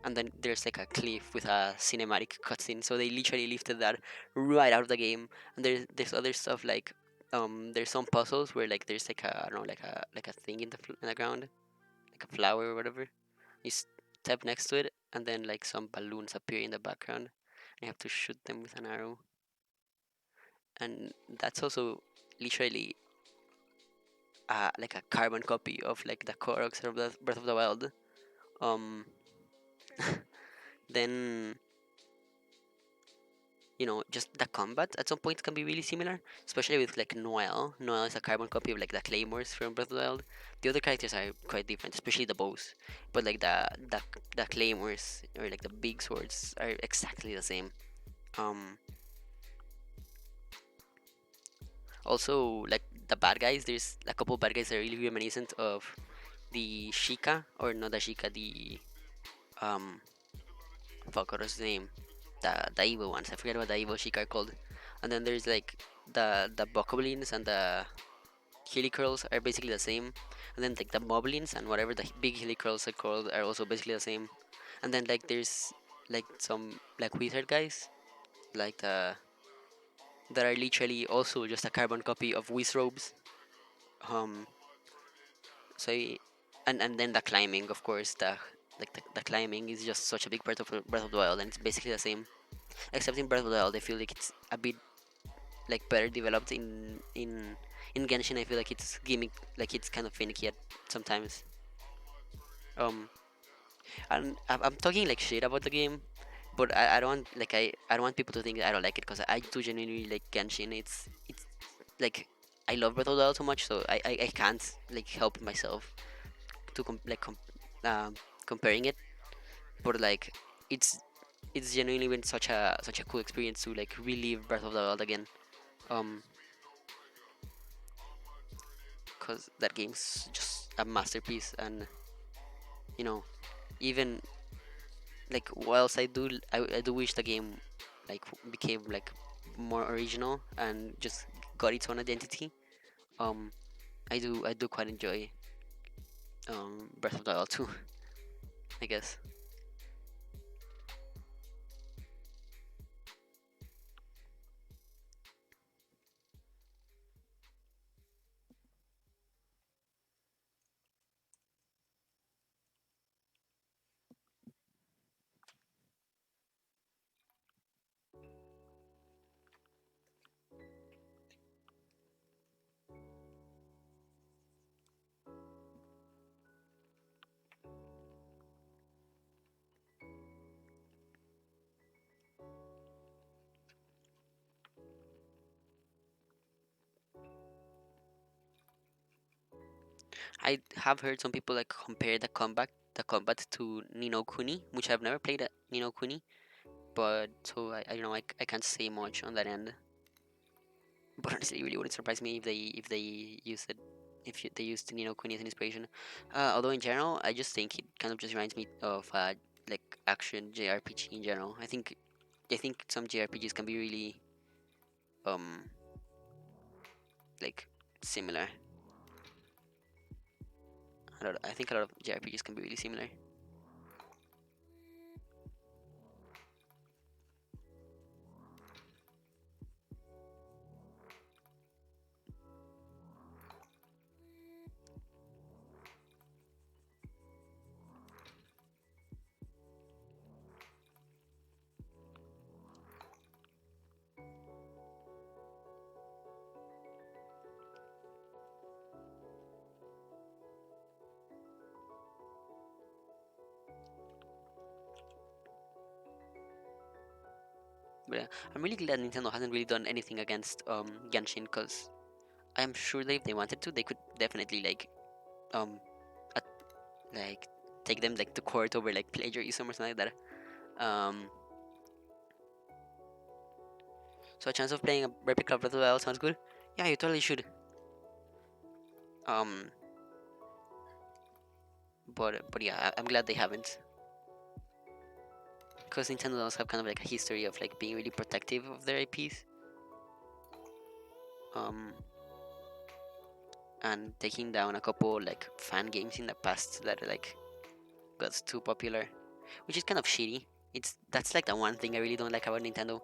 and then there's like a cliff with a cinematic cutscene. So they literally lifted that right out of the game. And there's other stuff like there's some puzzles where like there's like a I don't know like a thing in in the ground, like a flower or whatever. You step next to it, and then like some balloons appear in the background. And you have to shoot them with an arrow, and that's also literally like a carbon copy of like the Koroks of the Breath of the Wild. Um, then just the combat at some point can be really similar, especially with like Noel. Noel is a carbon copy of like the claymores from Breath of the Wild. The other characters are quite different, especially the bows, but like the claymores or like the big swords are exactly the same. Um, Also like the bad guys, there's a couple bad guys that are really reminiscent of the Shika or not the Shika, the um fuck, what was his name? The evil ones. I forget what the evil Sheik are called. And then there's like the Bokoblins and the Hilly Curls are basically the same. And then like the Moblins and whatever the big Hilly Curls are called are also basically the same. And then like there's like some like wizard guys like that are literally also just a carbon copy of Wizrobes. Um, so and then the climbing, of course, the climbing is just such a big part of Breath of the Wild, and it's basically the same. Except in Breath of the Wild, I feel like it's a bit like better developed in Genshin. I feel like it's gimmick, like it's kind of finicky at sometimes. Um, and I'm talking like shit about the game, but I don't want like I don't want people to think that I don't like it because I do genuinely like Genshin. It's like I love Breath of the Wild so much, so I can't like help myself to comparing it. But like it's it's genuinely been such a cool experience to like relive Breath of the Wild again. Um, because that game's just a masterpiece, and you know even like whilst I do wish the game like became like more original and just got its own identity. um I do quite enjoy Breath of the Wild too. I guess. I have heard some people like compare the combat to Nino Kuni, which I've never played at Nino Kuni, but so I don't know, I can't say much on that end. But honestly, it really wouldn't surprise me if they use it if they used Nino Kuni as an inspiration. Although in general, I just think it kind of just reminds me of like action JRPG in general. I think some JRPGs can be really um like similar. I think a lot of JRPGs can be really similar. But I'm really glad Nintendo hasn't really done anything against Genshin, because I'm sure that if they wanted to, they could definitely um at, like take them like to court over like plagiarism or something like that. So a chance of playing a replica of Breath of the Wild sounds good. Yeah, you totally should. Um, but yeah, I'm glad they haven't, because Nintendo does have kind of like a history of like being really protective of their IPs. Um, and taking down a couple like fan games in the past that like got too popular, which is kind of shitty. That's like the one thing I really don't like about Nintendo.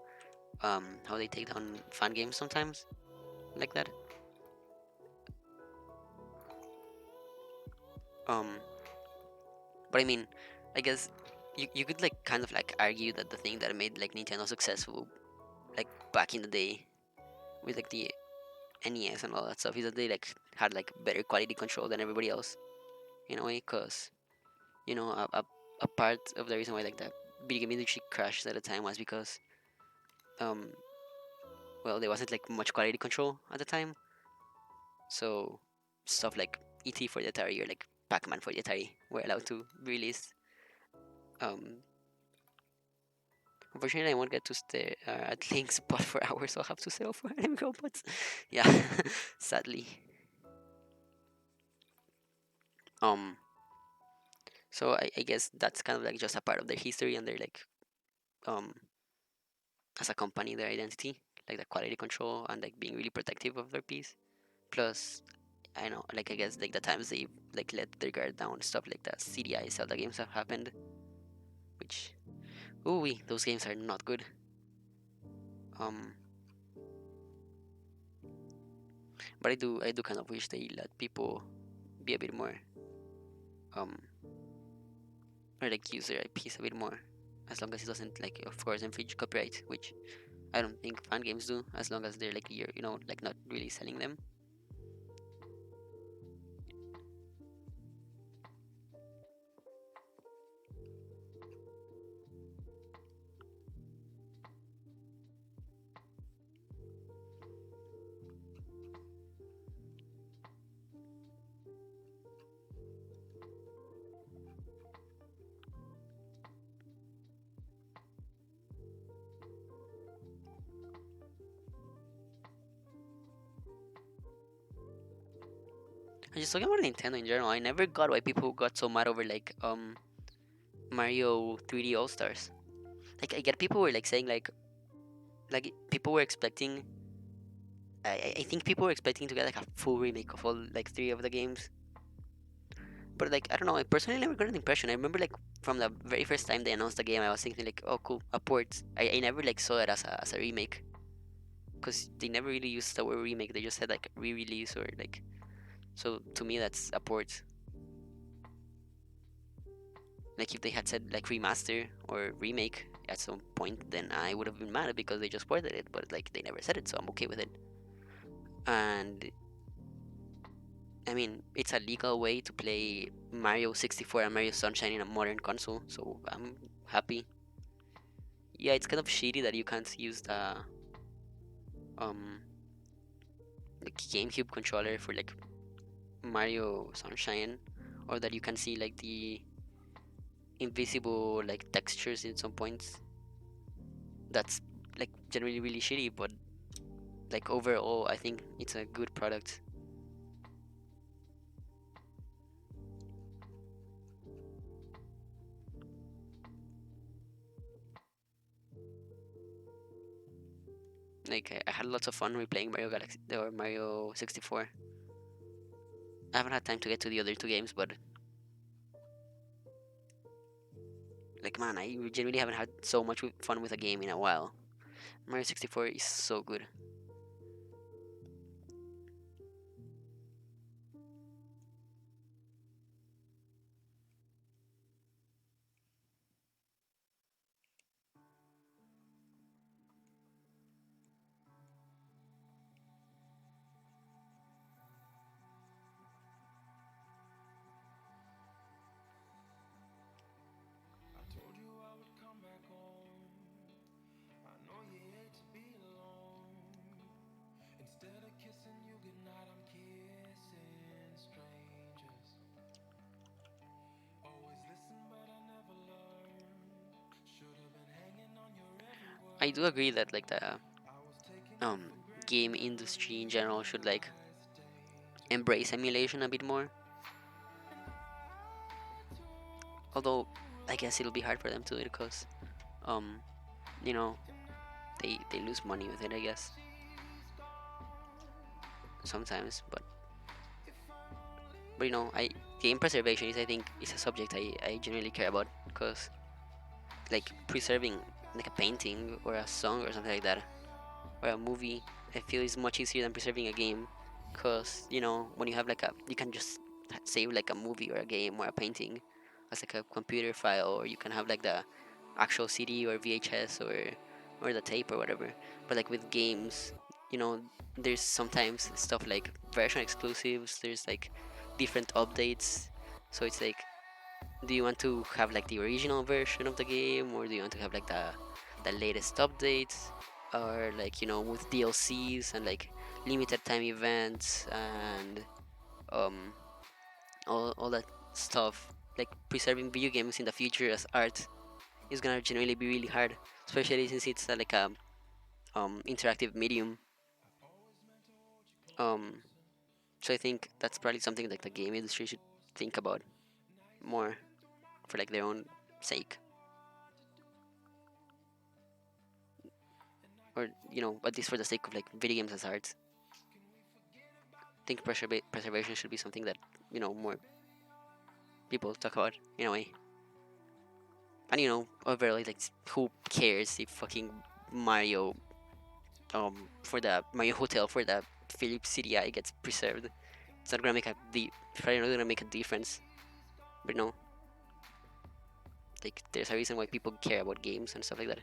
How they take down fan games sometimes like that. Um, but I mean, I guess you could like kind of like argue that the thing that made like Nintendo successful like back in the day with like the NES and all that stuff is that they like had like better quality control than everybody else in a way, because a part of the reason why like the video game industry crashed at the time was because um well, there wasn't like much quality control at the time. So stuff like ET for the Atari or like Pac-Man for the Atari were allowed to be released. Um, Unfortunately, I won't get to stay at Link's spot for hours, so I'll have to settle for anime robots. Yeah, sadly. Um, so I guess that's kind of like just a part of their history and their like um as a company, their identity, like the quality control and like being really protective of their piece. Plus, I know, like I guess like the times they like let their guard down, stuff like that. CDI Zelda games have happened, which ooh, those games are not good. Um, but I do kind of wish they let people be a bit more um or like use their IPs a bit more, as long as it doesn't like of course infringe copyright, which I don't think fan games do, as long as they're like like not really selling them. I'm just talking about Nintendo in general. I never got why people got so mad over like Mario 3D All Stars. Like I get people were like saying like people were expecting. I think people were expecting to get like a full remake of all like three of the games. But like I don't know, I personally never got an impression. I remember like from the very first time they announced the game, I was thinking like, oh cool, a port. I never like saw it as a remake, because they never really used the word remake. They just said like re-release or like. So to me, that's a port. Like if they had said like remaster or remake at some point, then I would have been mad because they just ported it. But like they never said it, so I'm okay with it. And I mean, it's a legal way to play Mario 64 and Mario Sunshine in a modern console, so I'm happy. Yeah, it's kind of shitty that you can't use the um GameCube controller for like Mario Sunshine, or that you can see like the invisible like textures in some points. That's like generally really shitty, but like overall, I think it's a good product. Like I had lots of fun replaying Mario Galaxy or Mario 64. I haven't had time to get to the other two games, but like man, I genuinely haven't had so much fun with a game in a while. Mario 64 is so good. I told you I would come back home. I know you hate to be alone. Instead of kissing you goodnight, I'm kissing strangers. Always listen, but I never learned. Should have been hanging on your every I do word. agree that like the I was taking it um for game granted. industry in general should like Realize danger. embrace emulation a bit more. Although I guess it'll be hard for them to do it because um you know they lose money with it, I guess, sometimes. But I game preservation is, I think, is a subject I genuinely care about because like preserving like a painting or a song or something like that or a movie, I feel is much easier than preserving a game because when you have like a you can just save like a movie or a game or a painting as like a computer file, or you can have like the actual CD or VHS or the tape or whatever. But like with games, you know, there's sometimes stuff like version exclusives. There's like different updates, so it's like, do you want to have like the original version of the game, or do you want to have like the latest updates, or like with DLCs and like limited time events and um all that stuff. Like preserving video games in the future as art is gonna generally be really hard, especially since it's like a interactive medium. Um, so I think that's probably something like the game industry should think about more for like their own sake, or at least for the sake of like video games as art. I think preservation should be something that more people talk about in a way. And overall, like, who cares if fucking Mario for the Mario Hotel for the Philips CDI gets preserved? It's not gonna make it's probably not gonna make a difference. But like there's a reason why people care about games and stuff like that,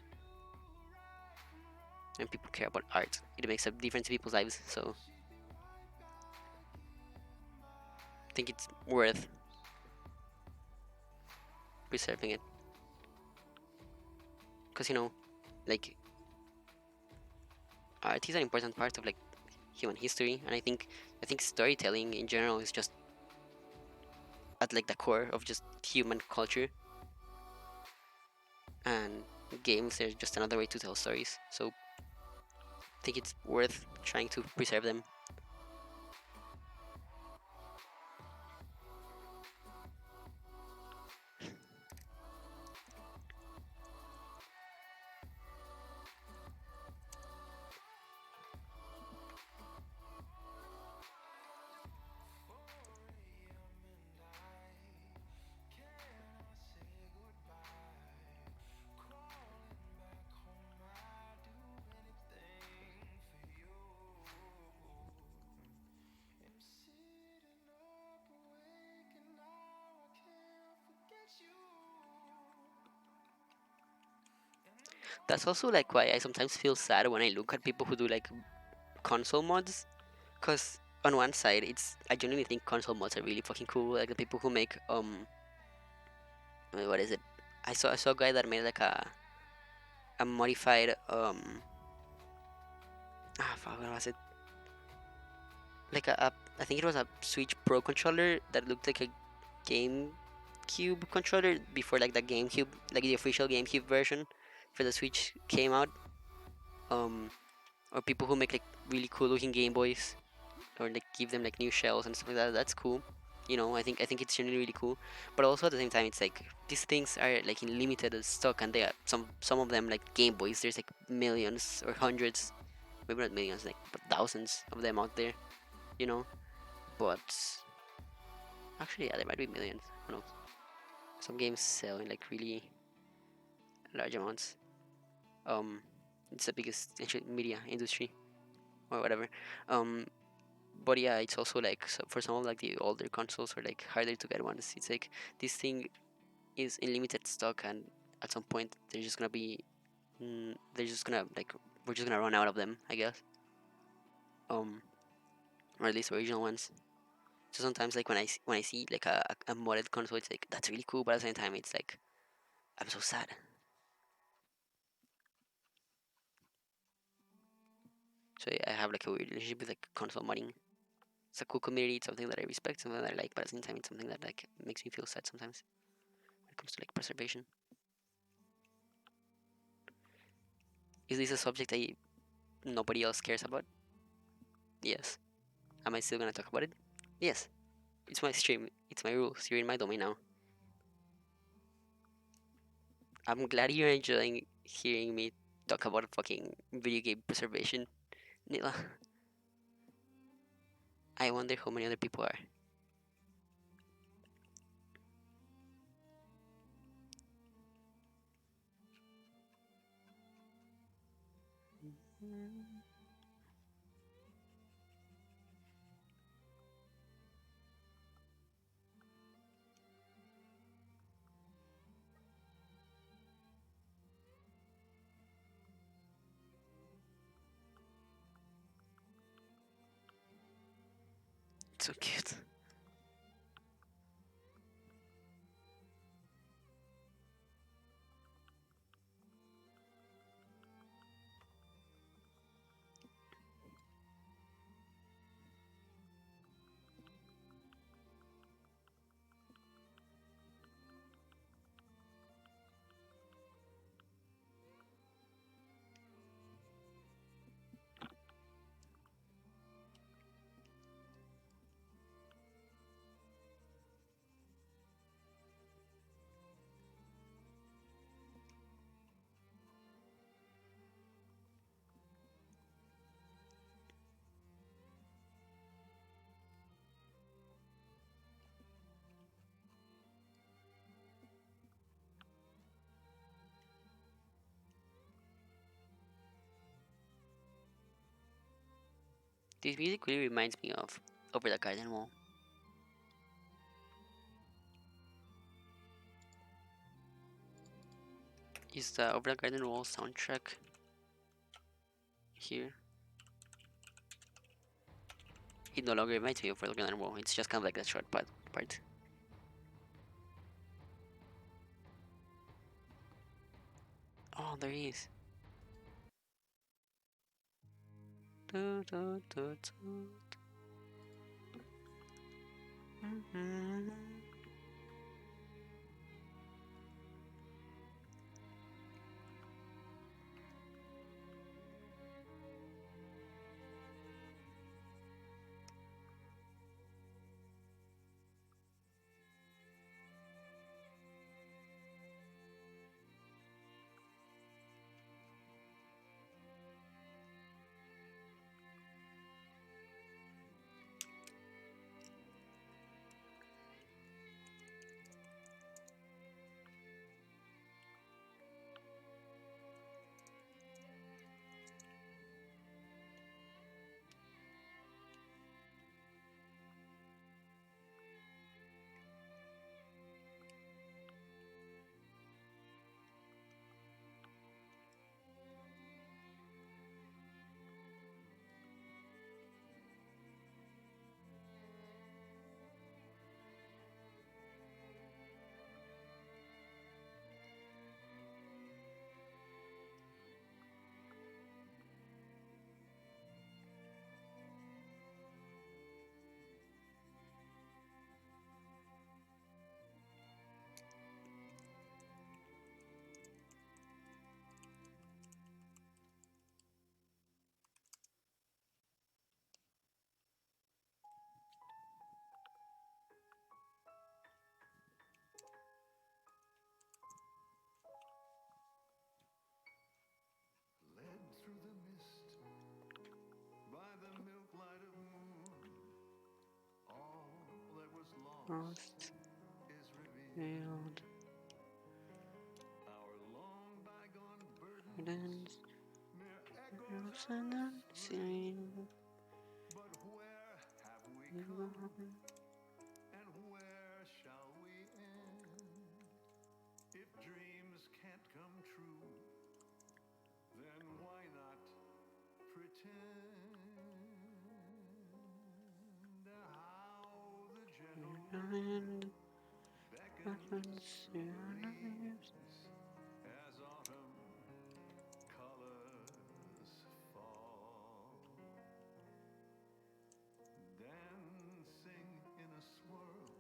and people care about art. It makes a difference in people's lives. So I think it's worth preserving it because like art is an important part of like human history, and I think storytelling in general is just at like the core of just human culture, and games are just another way to tell stories. So I think it's worth trying to preserve them. That's also like why I sometimes feel sad when I look at people who do like console mods, because on one side I genuinely think console mods are really fucking cool. Like the people who make what is it? I saw a guy that made like a modified fuck, what was it? like I think it was a Switch Pro controller that looked like a GameCube controller before like the GameCube, like the official GameCube version for the Switch came out. Um, or people who make like really cool looking Game Boys or like give them like new shells and stuff like that. That's cool. I think it's generally really cool. But also at the same time, it's like these things are like in limited stock, and they are some of them like Game Boys. There's like millions or hundreds, maybe not millions, like but thousands of them out there. You know, but actually, yeah, there might be millions. Who knows? Some games sell in like really large amounts. Um, it's the biggest actually media industry or whatever. Um, but yeah, it's also like so for some of like the older consoles or like harder to get ones. It's like this thing is in limited stock, and at some point they're just gonna like we're just gonna run out of them, I guess. Um, or at least original ones. So sometimes like when I see like a modded console, it's like that's really cool, but at the same time, it's like I'm so sad. So yeah, I have like a weird relationship with like console modding. It's a cool community. It's something that I respect, something that I like, but at the same time, it's something that like makes me feel sad sometimes when it comes to like preservation. Is this a subject that nobody else cares about? Yes. Am I still gonna talk about it? Yes. It's my stream. It's my rules. You're in my domain now. I'm glad you're enjoying hearing me talk about fucking video game preservation, Nila. I wonder how many other people are. It's so cute. This music really reminds me of Over the Garden Wall. Is the Over the Garden Wall soundtrack here? It no longer reminds me of Over the Garden Wall. It's just kind of like that short part. Oh, there he is. Du, du, du, du. Mhm. Frost field. Gardens. And unseen. And where shall we end? If dreams can't come true, then why not pretend? How the gentle wind beckons through the leaves as autumn colors fall, dancing in a swirl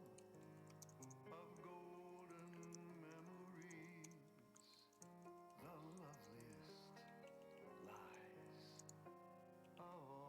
of golden memories, the loveliest lies of all.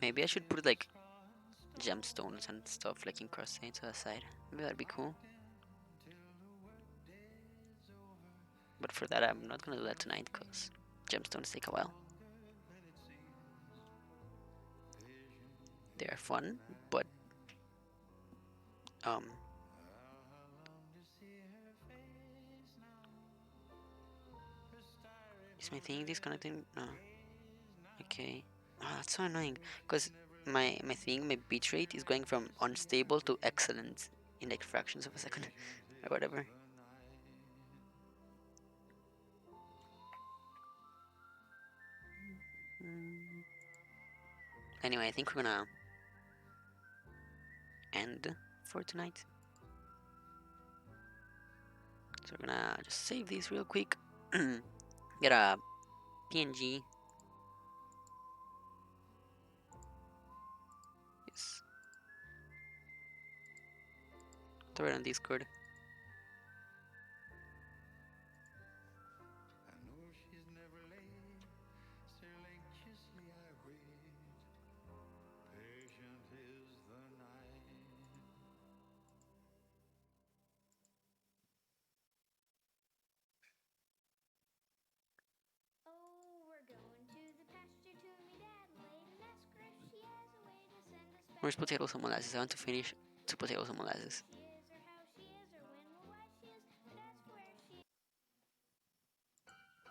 Maybe I should put like gemstones and stuff like encrusted to the side. Maybe that'd be cool. But for that, I'm not gonna do that tonight because gemstones take a while. They are fun, but is my thing disconnecting? No. Okay. Oh, that's so annoying because my thing, my bitrate is going from unstable to excellent in like fractions of a second or whatever. Mm. Anyway, I think we're gonna end for tonight. So we're gonna just save these real quick. Get a PNG. Yes. Throw it on Discord. I know she's never late, still anxiously I wait. Patient is the night. Oh, we're going to the pasture to meet Adelaide and ask her if she has a way to send us back. Where's potatoes and molasses? I want to finish 2 potatoes and molasses. She is, or how she is, or when or why she is, but ask where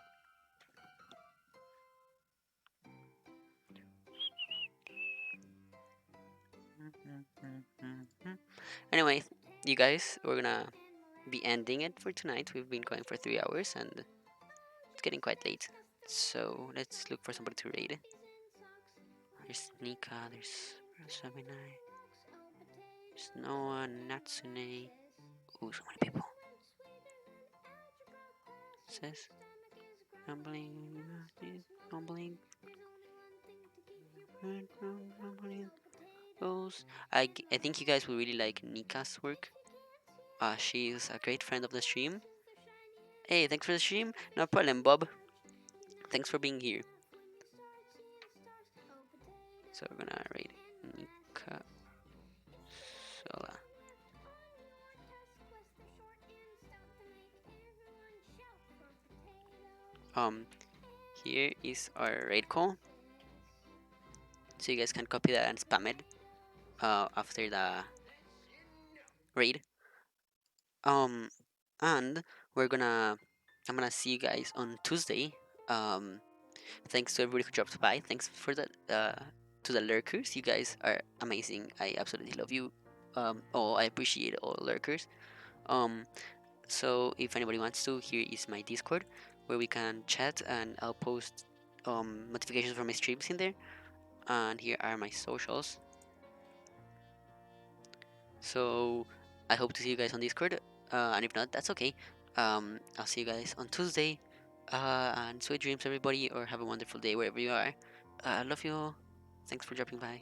she is. Anyway, you guys, we're gonna be ending it for tonight. We've been going for 3 hours and it's getting quite late. So let's look for somebody to raid. There's Nika, there's Saminai, there's Noah, Natsune. Ooh, so many people. Says rumbling, rumbling, rumbling. I think you guys will really like Nika's work. She's a great friend of the stream. Hey, thanks for the stream. No problem, Bob. Thanks for being here. So we're gonna raid Nika Sola. Here is our raid call. So you guys can copy that and spam it after the raid. And I'm gonna see you guys on Tuesday. Thanks to everybody who dropped by. Thanks for the to the lurkers. You guys are amazing. I absolutely love you. I appreciate all lurkers. So if anybody wants to, here is my Discord where we can chat, and I'll post notifications for my streams in there. And here are my socials. So I hope to see you guys on Discord. And if not, that's okay. I'll see you guys on Tuesday. And sweet dreams, everybody, or have a wonderful day wherever you are. I love you all. Thanks for dropping by.